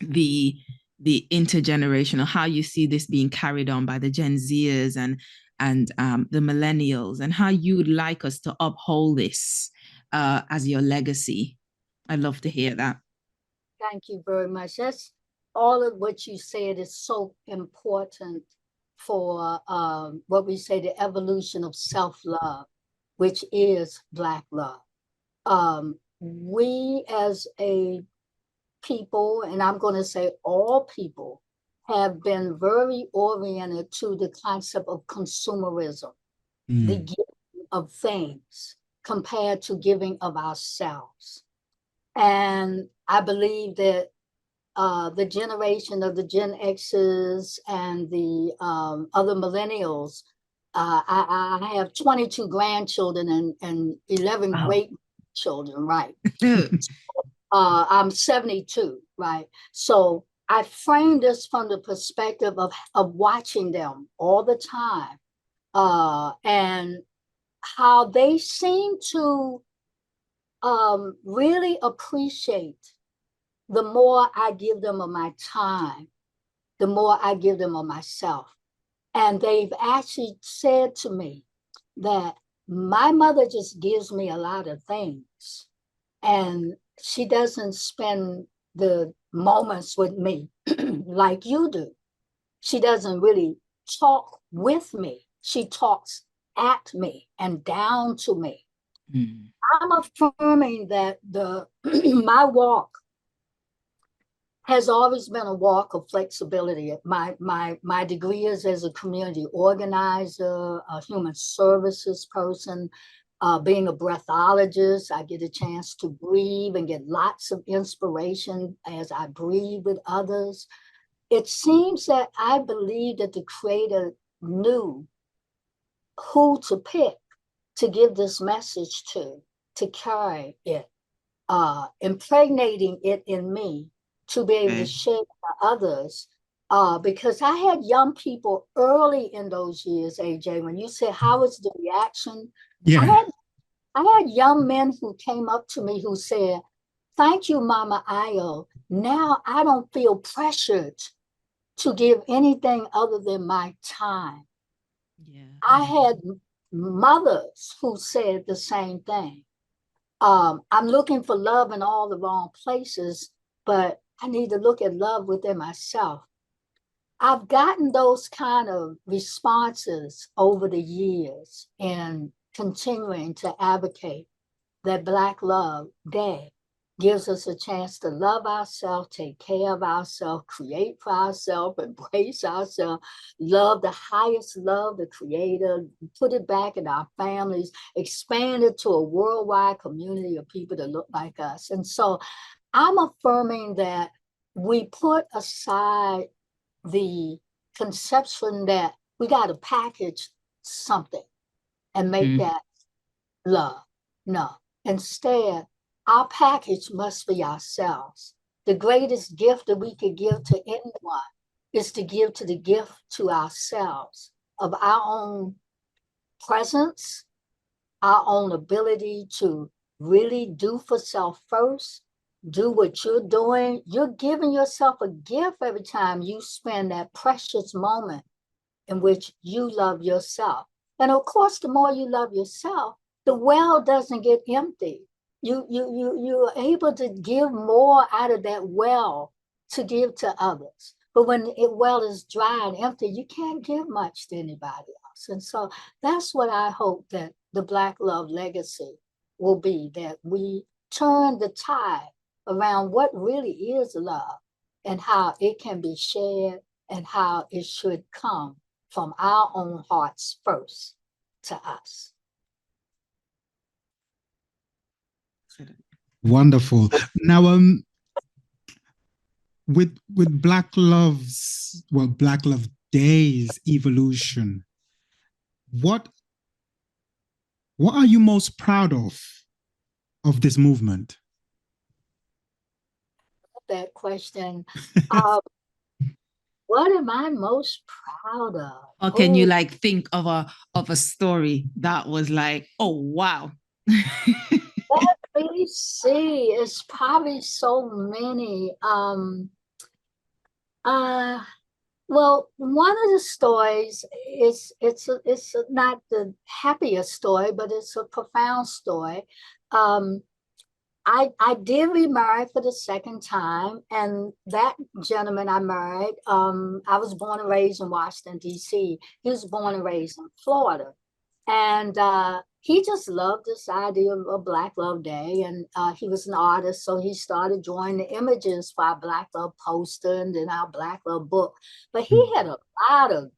the intergenerational, how you see this being carried on by the Gen Zers and the millennials, and how you would like us to uphold this as your legacy. I'd love to hear that. Thank you very much. That's all of what you said is so important for what we say, the evolution of self-love, which is Black love. We as a people, and I'm going to say all people, have been very oriented to the concept of consumerism, the giving of things compared to giving of ourselves. And I believe that the generation of the Gen X's and the other millennials, I have 22 grandchildren and 11 great children, right? I'm 72, right? So I frame this from the perspective of watching them all the time and how they seem to really appreciate the more I give them of my time, the more I give them of myself. And they've actually said to me that my mother just gives me a lot of things, and she doesn't spend the moments with me like you do. She doesn't really talk with me. She talks at me and down to me. I'm affirming that my walk has always been a walk of flexibility. My degree is as a community organizer, a human services person, being a breathologist. I get a chance to breathe and get lots of inspiration as I breathe with others. It seems that I believe that the Creator knew who to pick to give this message to carry it, impregnating it in me to be able to share with others. Because I had young people early in those years, AJ, when you said, how was the reaction? Yeah. I had young men who came up to me who said, thank you, Mama Ayo. Now I don't feel pressured to give anything other than my time. Yeah. I had mothers who said the same thing. I'm looking for love in all the wrong places, but I need to look at love within myself. I've gotten those kind of responses over the years and continuing to advocate that Black Love Day gives us a chance to love ourselves, take care of ourselves, create for ourselves, embrace ourselves, love the highest love, the Creator, put it back in our families, expand it to a worldwide community of people that look like us. And so I'm affirming that we put aside the conception that we got to package something and make that love. No, instead, our package must be ourselves. The greatest gift that we could give to anyone is to give to the gift to ourselves of our own presence, our own ability to really do for self first, do what you're doing. You're giving yourself a gift every time you spend that precious moment in which you love yourself. And of course, the more you love yourself, the well doesn't get empty. You're able to give more out of that well to give to others. But when it well is dry and empty, you can't give much to anybody else. And so that's what I hope that the Black Love legacy will be, that we turn the tide around what really is love and how it can be shared and how it should come from our own hearts first to us. Wonderful. Now, with Black Love's, well, Black Love Day's evolution, what are you most proud of this movement? That question. What am I most proud of? Or can you like think of a story that was like, oh wow. Let me see. It's probably so many. Well, one of the stories is it's not the happiest story, but it's a profound story. I did remarry for the second time, and that gentleman I married, I was born and raised in Washington, D.C. He was born and raised in Florida. And he just loved this idea of a Black Love Day. And he was an artist, so he started drawing the images for our Black Love poster and then our Black Love book. But he had a lot of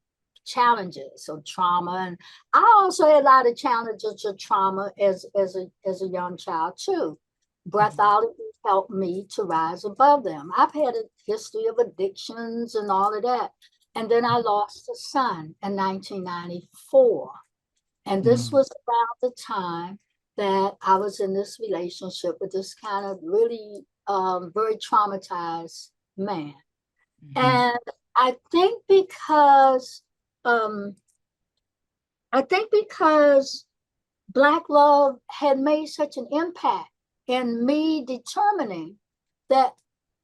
challenges of trauma. And I also had a lot of challenges of trauma as a young child, too. Breathology helped me to rise above them. I've had a history of addictions and all of that. And then I lost a son in 1994. And this was around the time that I was in this relationship with this kind of really very traumatized man. And I think because Black Love had made such an impact in me determining that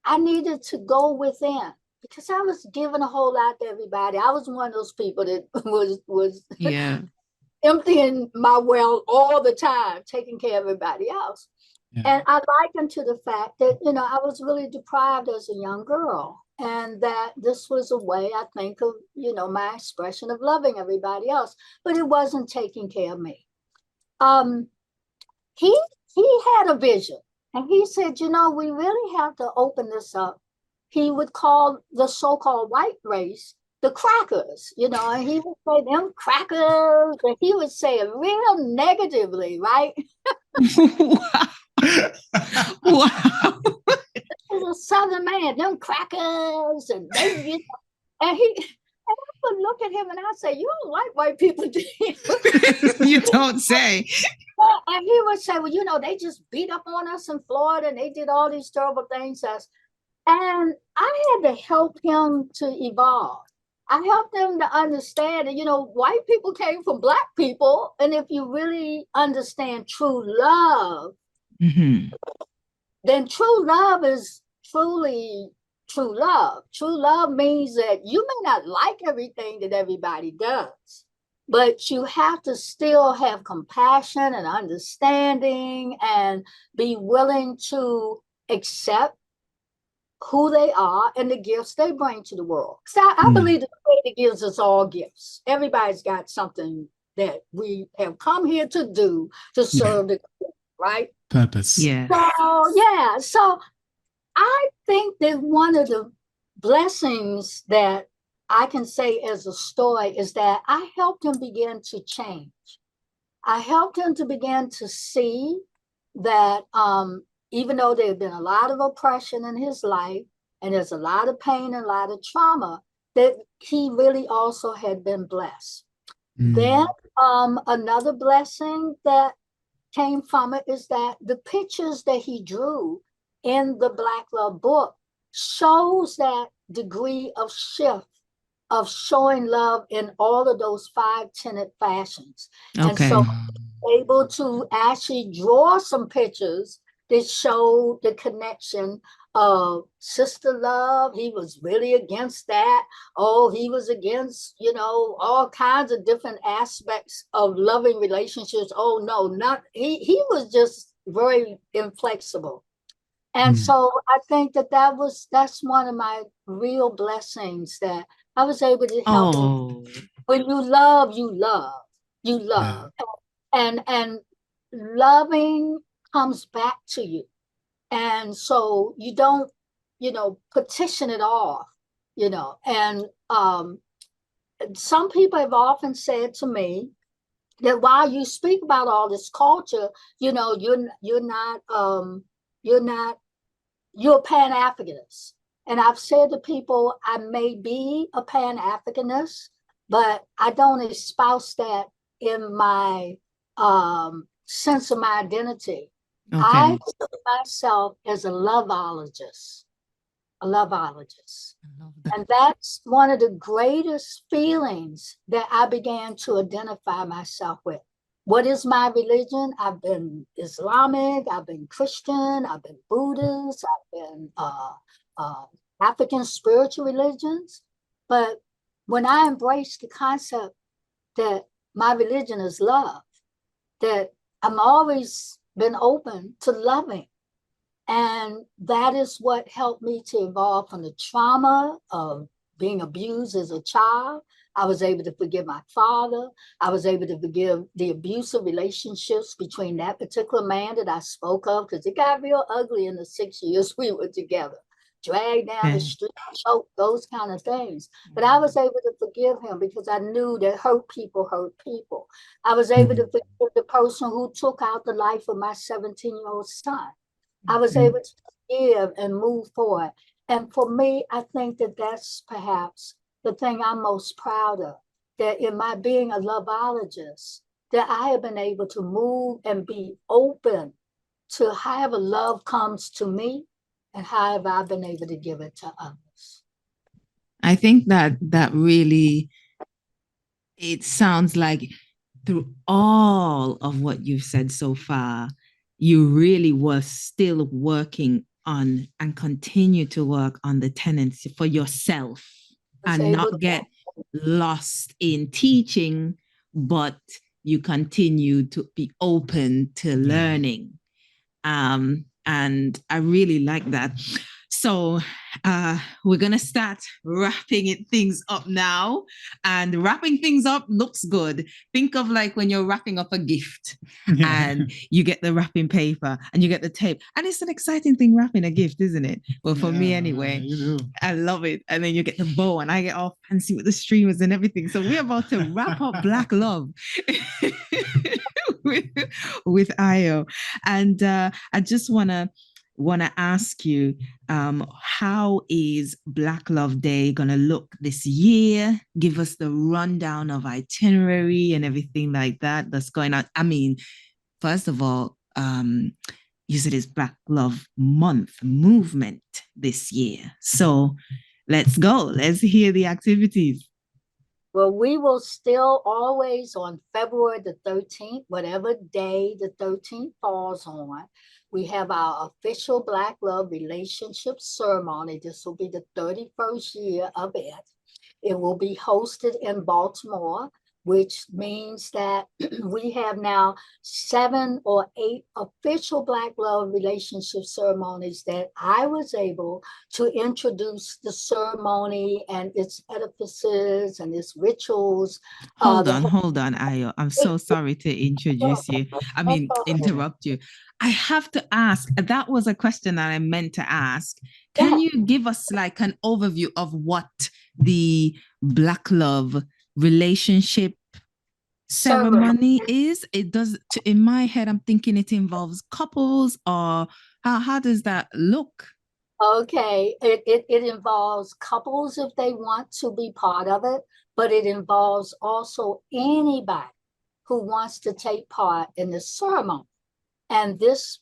I needed to go within, because I was giving a whole lot to everybody. I was one of those people that was emptying my well all the time, taking care of everybody else. Yeah. And I likened to the fact that, I was really deprived as a young girl, and that this was a way, I think, of, my expression of loving everybody else, but it wasn't taking care of me. He had a vision, and he said, we really have to open this up. He would call the so-called white race the crackers, and he would say them crackers, and he would say it real negatively, right? Wow. He's a Southern man, them crackers, and they, and would look at him and I say, you don't like white people, do you? You don't say. And he would say, well, you know, they just beat up on us in Florida and they did all these terrible things to us. And I had to help him to evolve. I helped him to understand that, you know, white people came from Black people. And if you really understand true love, then true love is truly true love. True love means that you may not like everything that everybody does, but you have to still have compassion and understanding and be willing to accept who they are and the gifts they bring to the world. So I believe the Creator gives us all gifts. Everybody's got something that we have come here to do to serve the community, right? Purpose. Yeah. So I think that one of the blessings that I can say as a story is that I helped him begin to change. I helped him to begin to see that even though there had been a lot of oppression in his life, and there's a lot of pain and a lot of trauma, that he really also had been blessed. Then another blessing that came from it is that the pictures that he drew in the Black Love book shows that degree of shift of showing love in all of those 5 tenet fashions. And so able to actually draw some pictures that show the connection of sister love. He was really against that. Oh, he was against, you know, all kinds of different aspects of loving relationships. Oh, no, not he was just very inflexible. And so I think that's one of my real blessings, that I was able to help him. When you love, you love, you love. And loving comes back to you. And so you don't, you know, petition it off, you know. And some people have often said to me that while you speak about all this culture, you know, you're a Pan-Africanist. And I've said to people, I may be a Pan-Africanist, but I don't espouse that in my sense of my identity. I see myself as a loveologist. And that's one of the greatest feelings that I began to identify myself with. What is my religion? I've been Islamic, I've been Christian, I've been Buddhist, I've been African spiritual religions. But when I embrace the concept that my religion is love, that I'm always been open to loving. And that is what helped me to evolve from the trauma of being abused as a child. I was able to forgive my father. I was able to forgive the abusive relationships between that particular man that I spoke of, because it got real ugly in the 6 years we were together. Dragged down the street, choked, those kind of things. But I was able to forgive him because I knew that hurt people hurt people. I was able to forgive the person who took out the life of my 17-year-old son. I was able to forgive and move forward. And for me, I think that that's perhaps the thing I'm most proud of, that in my being a loveologist, that I have been able to move and be open to however love comes to me and how have I been able to give it to others. I think that really, it sounds like through all of what you've said so far, you really were still working on and continue to work on the tenets for yourself and not get lost in teaching, but you continue to be open to learning. And I really like that. So we're going to start wrapping things up now. And wrapping things up looks good. Think of like when you're wrapping up a gift and you get the wrapping paper and you get the tape. And it's an exciting thing wrapping a gift, isn't it? Well, for me anyway, I love it. And then you get the bow and I get all fancy with the streamers and everything. So we're about to wrap up Black Love with Ayo. And I just want to want to ask you, how is Black Love Day going to look this year? Give us the rundown of itinerary and everything like that that's going on. I mean, first of all, you said it's Black Love Month movement this year. So let's go. Let's hear the activities. Well, we will still always on February the 13th, whatever day the 13th falls on, we have our official Black Love Relationship Ceremony. This will be the 31st year of it. It will be hosted in Baltimore, which means that we have now 7 or 8 official Black Love Relationship ceremonies that I was able to introduce the ceremony and its edifices and its rituals. Hold on, Ayo. I'm so sorry to interrupt you. I have to ask, that was a question that I meant to ask. Can you give us like an overview of what the Black Love Relationship ceremony is? It does, in my head, I'm thinking it involves couples, or how does that look? Okay, it involves couples if they want to be part of it, but it involves also anybody who wants to take part in the ceremony. And this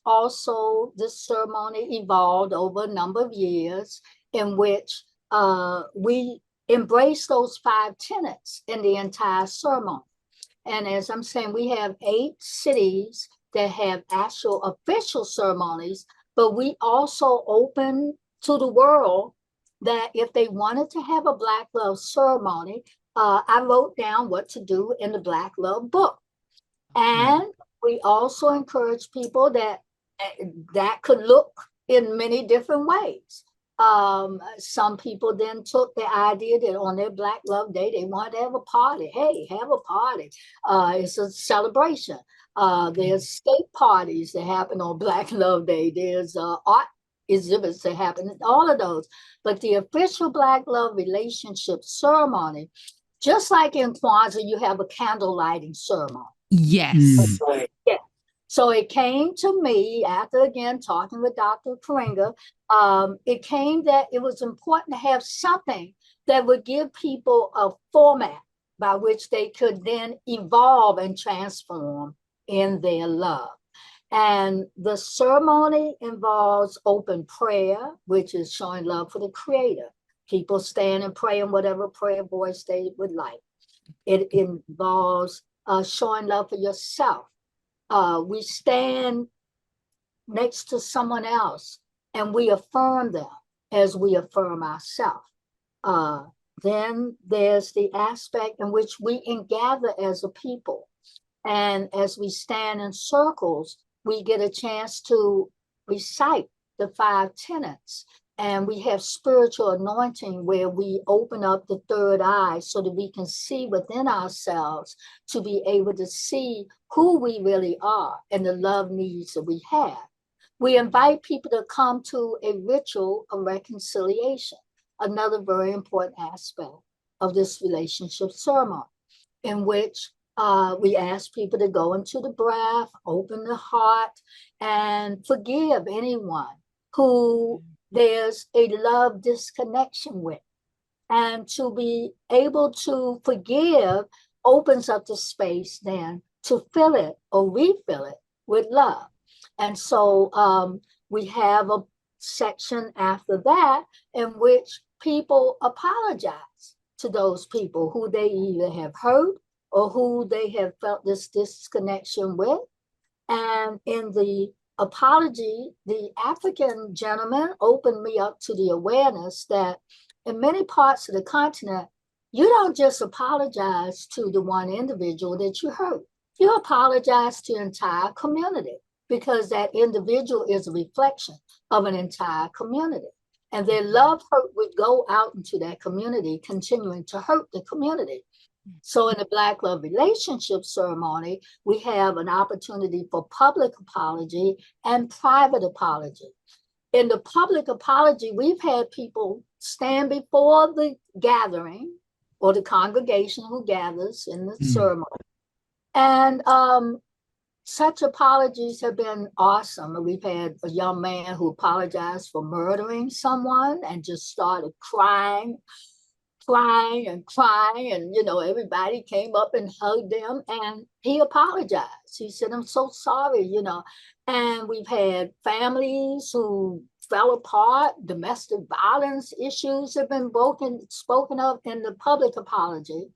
ceremony evolved over a number of years in which we embrace those 5 tenets in the entire ceremony. And as I'm saying, we have 8 cities that have actual official ceremonies, but we also open to the world that if they wanted to have a Black Love ceremony, I wrote down what to do in the Black Love book. And we also encourage people that could look in many different ways. Some people then took the idea that on their Black Love Day, they want to have a party. Hey, have a party. It's a celebration. There's skate parties that happen on Black Love Day. There's art exhibits that happen, all of those. But the official Black Love Relationship ceremony, just like in Kwanzaa, you have a candle lighting ceremony. Yes. Yeah. So it came to me after, again, talking with Dr. Karinga, it came that it was important to have something that would give people a format by which they could then evolve and transform in their love. And the ceremony involves open prayer, which is showing love for the Creator. People stand and pray in whatever prayer voice they would like. It involves showing love for yourself. We stand next to someone else and we affirm them as we affirm ourselves. Then there's the aspect in which we gather as a people. And as we stand in circles, we get a chance to recite the 5 tenets. And we have spiritual anointing where we open up the third eye so that we can see within ourselves to be able to see who we really are and the love needs that we have. We invite people to come to a ritual of reconciliation, another very important aspect of this relationship ceremony, in which we ask people to go into the breath, open the heart, and forgive anyone who there's a love disconnection with. And to be able to forgive opens up the space then to fill it or refill it with love. And so we have a section after that in which people apologize to those people who they either have hurt or who they have felt this disconnection with. And in the apology, the African gentleman opened me up to the awareness that in many parts of the continent, you don't just apologize to the one individual that you hurt. You apologize to the entire community because that individual is a reflection of an entire community. And their love hurt would go out into that community, continuing to hurt the community. So in the Black Love Relationship ceremony, we have an opportunity for public apology and private apology. In the public apology, we've had people stand before the gathering or the congregation who gathers in the ceremony and such apologies have been awesome. We've had a young man who apologized for murdering someone and just started crying and crying. And, everybody came up and hugged him and he apologized. He said, I'm so sorry, And we've had families who fell apart. Domestic violence issues have been spoken of in the public apology.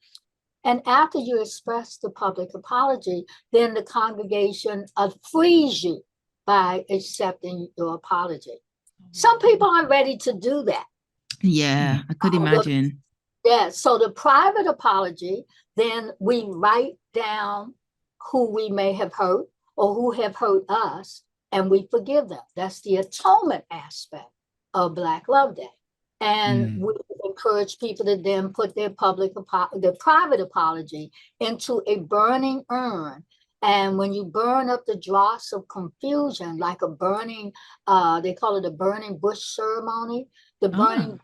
And after you express the public apology, then the congregation frees you by accepting your apology. Some people aren't ready to do that. Yeah, I could imagine. So the private apology, then we write down who we may have hurt or who have hurt us, and we forgive them. That's the atonement aspect of Black Love Day. And we encourage people to then put their private apology into a burning urn. And when you burn up the dross of confusion, like a burning, they call it a burning bush ceremony, the burning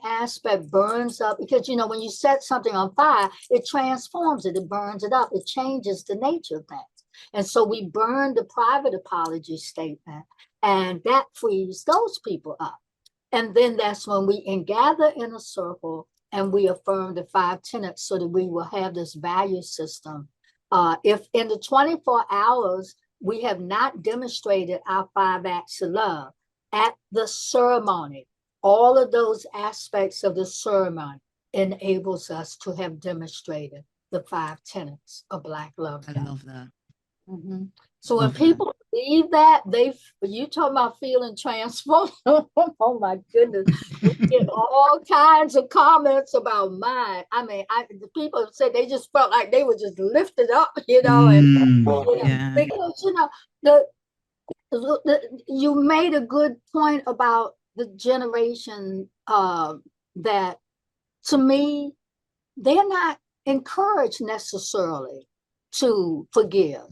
aspect burns up, because when you set something on fire, it transforms it, it burns it up, it changes the nature of things. And so we burn the private apology statement, and that frees those people up. And then that's when we gather in a circle and we affirm the 5 tenets so that we will have this value system. If in the 24 hours we have not demonstrated our 5 acts of love at the ceremony, all of those aspects of the ceremony enables us to have demonstrated the 5 tenets of Black Love Day. I love that. Mm-hmm. So when people believe that, you talk about feeling transformed. Oh my goodness. We get all kinds of comments about mine. I mean, the people said they just felt like they were just lifted up, because you made a good point about the generation that, to me, they're not encouraged necessarily to forgive.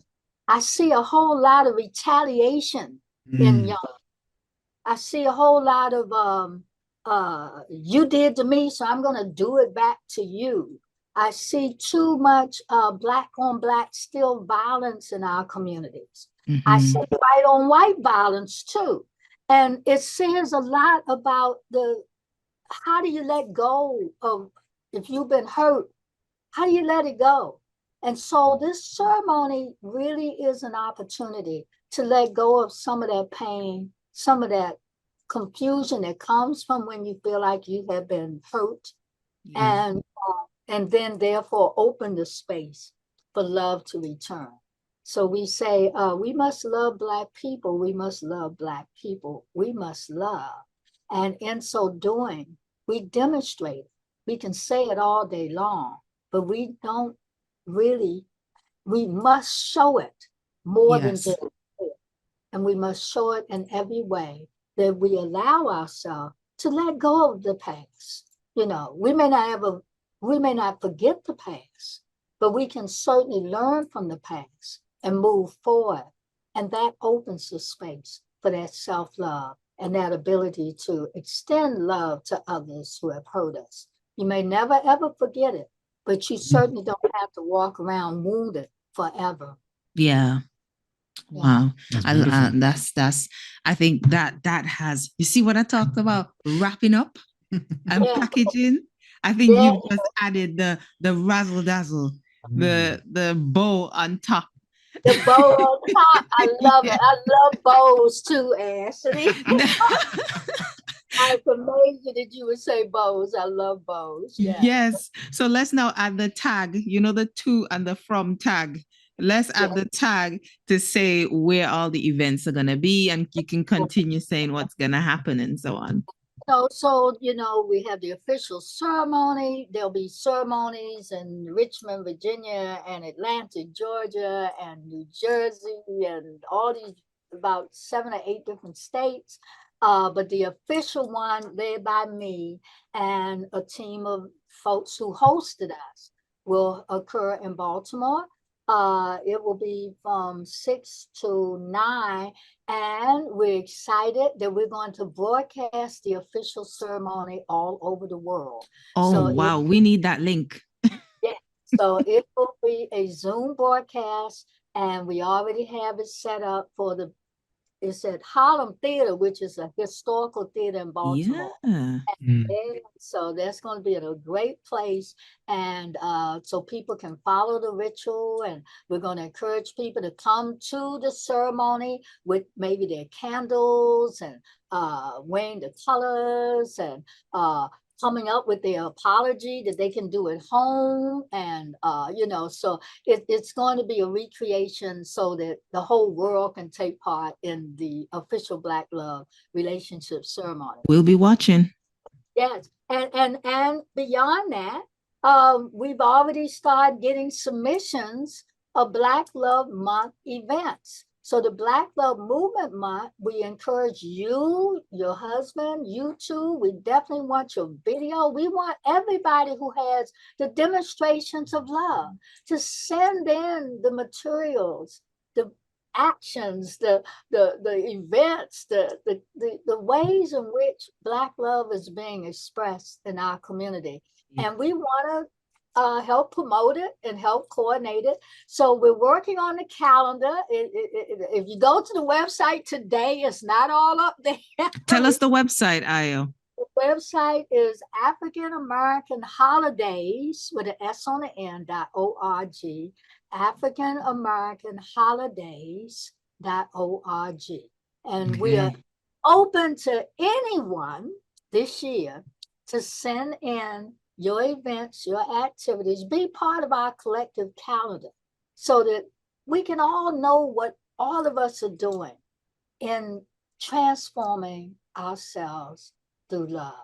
I see a whole lot of retaliation in young. I see a whole lot of you did to me, so I'm going to do it back to you. I see too much Black on Black still violence in our communities. I see white on white violence too. And it says a lot about how do you let go of, if you've been hurt, how do you let it go? And so this ceremony really is an opportunity to let go of some of that pain, some of that confusion that comes from when you feel like you have been hurt, and then therefore open the space for love to return. So we say, we must love Black people, we must love Black people, we must love. And in so doing, we demonstrate it. We can say it all day long, but we don't really, we must show it more than just it. And we must show it in every way that we allow ourselves to let go of the past. We may not forget the past, but we can certainly learn from the past and move forward. And that opens the space for that self-love and that ability to extend love to others who have hurt us. You may never, ever forget it, but you certainly don't have to walk around wounded forever. Yeah. Wow. That's I think that has, you see what I talked about, wrapping up and packaging. I think you just added the razzle dazzle, the bow on top. The bow on top. I love it. I love bows too, Ashley. I was amazed that you would say bows. I love bows. Yes. So let's now add the tag, the to and the from tag. Let's add the tag to say where all the events are going to be, and you can continue saying what's going to happen and so on. So, we have the official ceremony. There'll be ceremonies in Richmond, Virginia, and Atlanta, Georgia, and New Jersey, and all these, about 7 or 8 different states. But the official one, led by me and a team of folks who hosted us, will occur in Baltimore. It will be from 6 to 9, and we're excited that we're going to broadcast the official ceremony all over the world. We need that link. So it will be a Zoom broadcast And we already have it set up for it's at Harlem Theater, which is a historical theater in Baltimore. Yeah. So that's going to be at a great place. And so people can follow the ritual. And we're going to encourage people to come to the ceremony with maybe their candles and wearing the colors and coming up with their apology that they can do at home. And, so it's going to be a recreation so that the whole world can take part in the official Black Love relationship ceremony. We'll be watching. Yes. And beyond that, we've already started getting submissions of Black Love Month events. So the Black Love Movement Month, we encourage you, your husband, you too. We definitely want your video. We want everybody who has the demonstrations of love to send in the materials, the actions, the events, the ways in which Black love is being expressed in our community. And we want to help promote it and help coordinate it. So we're working on the calendar. If you go to the website today, it's not all up there. Tell us the website, Ayo. The website is African American Holidays with an S on the end.org. African American Holidays.org. And we are open to anyone this year to send in your events, your activities, be part of our collective calendar so that we can all know what all of us are doing in transforming ourselves through love.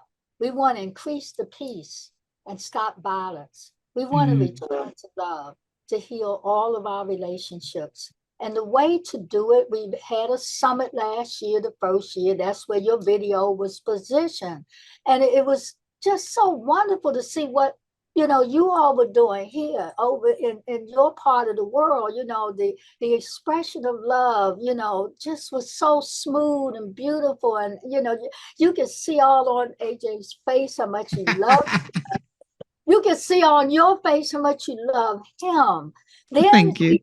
We want to increase the peace and stop violence. We want to return to love, to heal all of our relationships. And the way to do it, we had a summit last year, the first year. That's where your video was positioned. And it was just so wonderful to see what, you all were doing here over in your part of the world. The expression of love, just was so smooth and beautiful. And, you can see all on AJ's face how much he loves you can see on your face how much you love him. Then, thank you.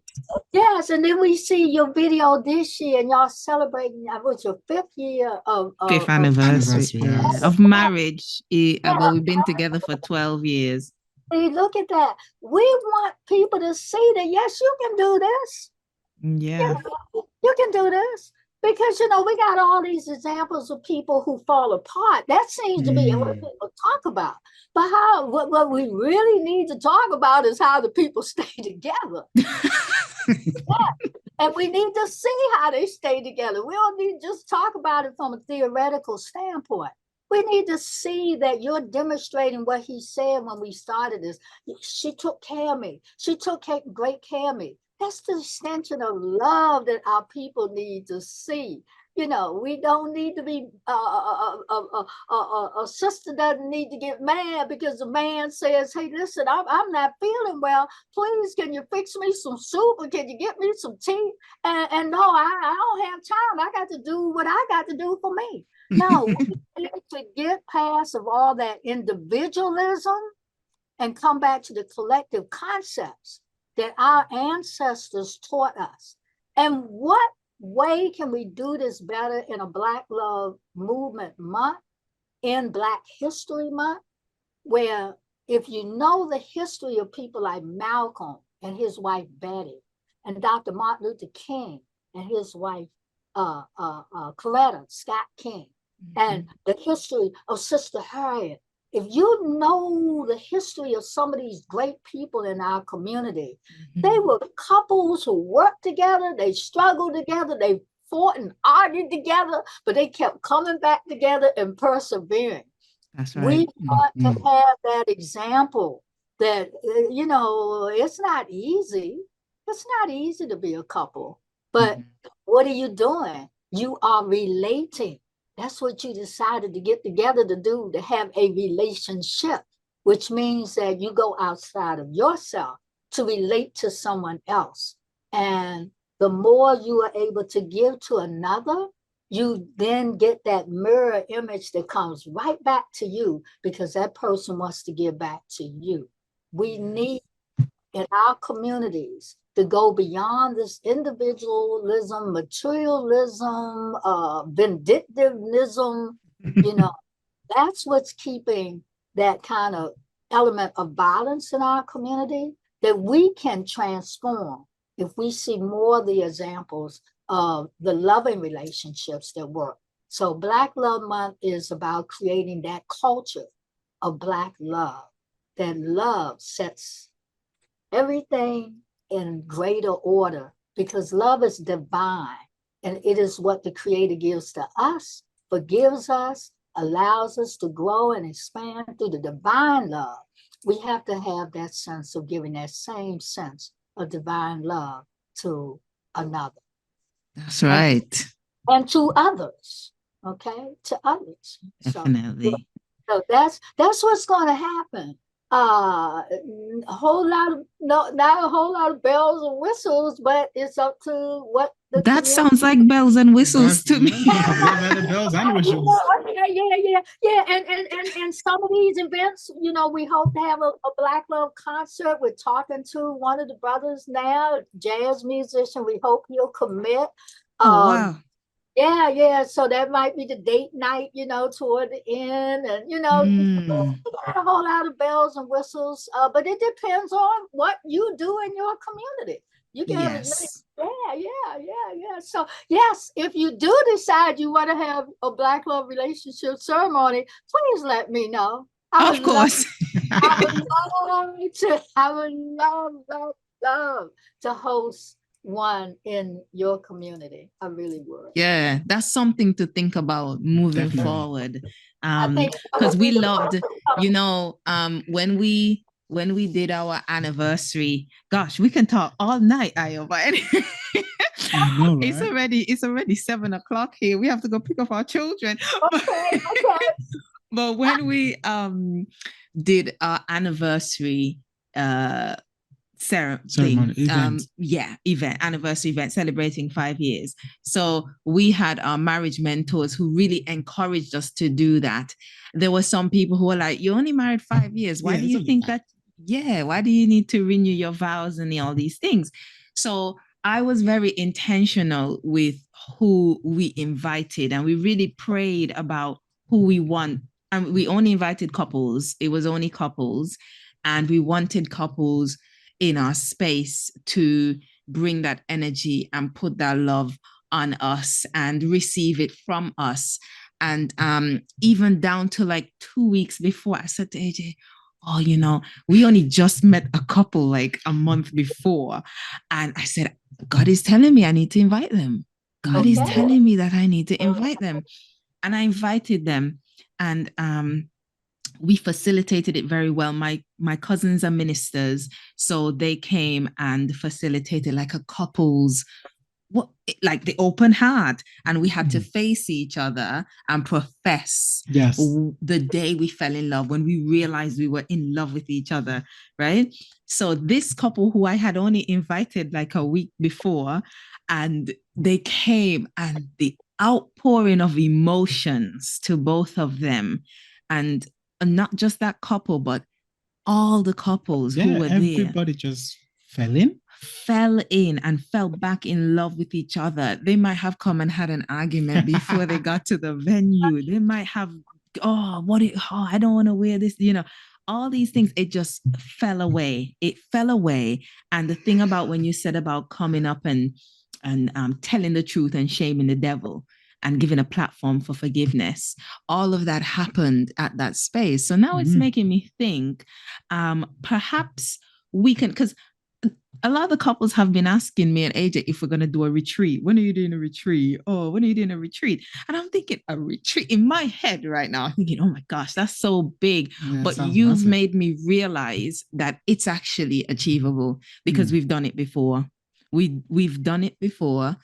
Yes, and then we see your video this year, and y'all celebrating. What's your 5th year of fifth anniversary of marriage? But we've been together for 12 years. See, look at that. We want people to see that yes, you can do this. Yeah, you can do this. Because, we got all these examples of people who fall apart. That seems to be what people talk about. But what we really need to talk about is how the people stay together. And we need to see how they stay together. We don't need to just talk about it from a theoretical standpoint. We need to see that you're demonstrating what he said when we started this. She took care of me. She took great care of me. That's the extension of love that our people need to see. We don't need to be, a sister doesn't need to get mad because the man says, hey, listen, I'm not feeling well. Please, can you fix me some soup or can you get me some tea? And no, I don't have time. I got to do what I got to do for me. No, we need to get past of all that individualism and come back to the collective concepts that our ancestors taught us. And what way can we do this better in a Black Love Movement Month, in Black History Month, where if you know the history of people like Malcolm and his wife Betty, and Dr. Martin Luther King and his wife Coretta Scott King, and the history of Sister Harriet, if you know the history of some of these great people in our community, they were couples who worked together, they struggled together, they fought and argued together, but they kept coming back together and persevering. That's right. We want to have that example that, it's not easy. It's not easy to be a couple, but what are you doing? You are relating. That's what you decided to get together to do, to have a relationship, which means that you go outside of yourself to relate to someone else. And the more you are able to give to another, you then get that mirror image that comes right back to you because that person wants to give back to you. We need in our communities to go beyond this individualism, materialism, vindictivism, that's what's keeping that kind of element of violence in our community that we can transform if we see more of the examples of the loving relationships that work. So Black Love Month is about creating that culture of Black love, that love sets everything in greater order, because love is divine, and it is what the Creator gives to us, forgives us, allows us to grow and expand through the divine love. We have to have that sense of giving that same sense of divine love to another. That's right. And to others, okay? To others. Definitely. So that's what's going to happen. A whole lot of not a whole lot of bells and whistles, but it's up to what the that sounds like bells and whistles to me. Bells and whistles. Yeah. And some of these events, we hope to have a Black Love concert. We're talking to one of the brothers now, jazz musician. We hope he'll commit. Wow. Yeah. So that might be the date night, toward the end. And, a whole lot of bells and whistles. But it depends on what you do in your community. You can have yeah. So yes, if you do decide you want to have a Black Love relationship ceremony, please let me know. Of course. I would love to host one in your community. I really would. Yeah, that's something to think about moving forward. Because we loved, when we did our anniversary, gosh, we can talk all night, Ayo, but anyway, right? It's already 7:00 here. We have to go pick up our children. Okay. But when we did our anniversary ceremony anniversary event celebrating 5 years, so we had our marriage mentors who really encouraged us to do that. There were some people who were like, you only married 5 years, why do you think that why do you need to renew your vows and all these things? So I was very intentional with who we invited, and we really prayed about who we want. And we only invited couples. It was only couples, and we wanted couples in our space to bring that energy and put that love on us and receive it from us. And even down to like 2 weeks before, I said to AJ, we only just met a couple like a month before. And I said, God is telling me I need to invite them. God is telling me that I need to invite them. And I invited them. And we facilitated it very well. My cousins are ministers, so they came and facilitated like a couple's, like the open heart, and we had to face each other and profess the day we fell in love, when we realized we were in love with each other, right? So this couple who I had only invited like a week before, and they came, and the outpouring of emotions to both of them, and not just that couple, but all the couples who were there. Everybody just fell in and fell back in love with each other. They might have come and had an argument before they got to the venue. They might have, I don't want to wear this, all these things. It just fell away. It fell away. And the thing about when you said about coming up and telling the truth and shaming the devil and giving a platform for forgiveness, all of that happened at that space. So now it's making me think, perhaps we can, because a lot of the couples have been asking me and AJ if we're going to do a retreat. When are you doing a retreat? Oh, when are you doing a retreat? And I'm thinking a retreat in my head right now. I'm thinking, oh my gosh, that's so big. But you've made me realize that it's actually achievable, because we've done it before. We've done it before.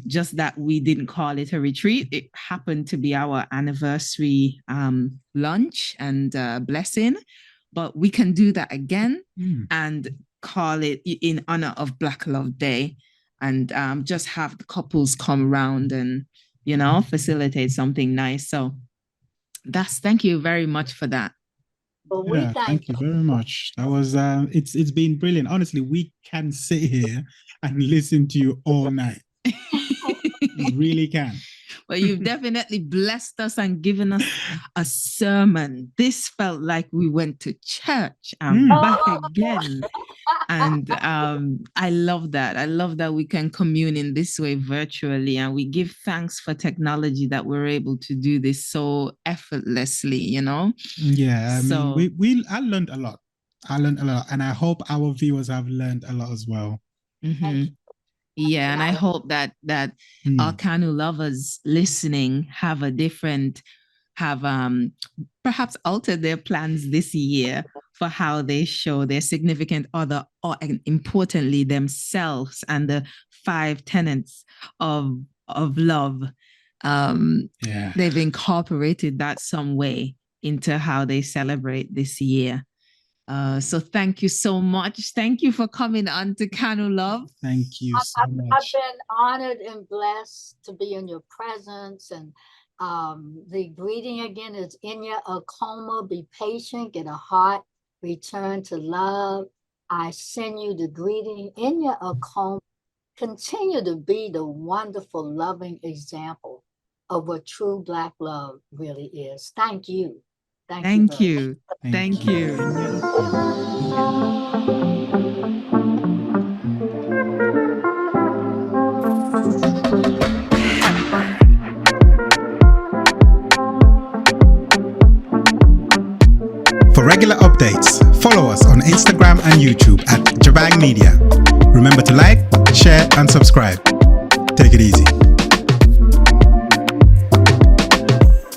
Just that we didn't call it a retreat. It happened to be our anniversary lunch and blessing. But we can do that again and call it in honor of Black Love Day, and just have the couples come around and, facilitate something nice. So thank you very much for that. Well, we thank you very much. That was it's been brilliant. Honestly, we can sit here and listen to you all night. We really can. Well, you've definitely blessed us and given us a sermon. This felt like we went to church and back again. And I love that. I love that we can commune in this way virtually, and we give thanks for technology that we're able to do this so effortlessly, you know? Yeah, I mean, I learned a lot. And I hope our viewers have learned a lot as well. Mm-hmm. Yeah, and I hope that our KanuLovers listening have perhaps altered their plans this year for how they show their significant other, or importantly themselves, and the 5 tenets of love. They've incorporated that some way into how they celebrate this year. So thank you so much. Thank you for coming on to KanuLove. Thank you so much. I've been honored and blessed to be in your presence. And the greeting again is Inya Akoma, be patient, get a heart, return to love. I send you the greeting, Inya Akoma. Continue to be the wonderful, loving example of what true Black love really is. Thank you. Thank you. Thank you. For regular updates, follow us on Instagram and YouTube at Jabang Media. Remember to like, share, and subscribe. Take it easy.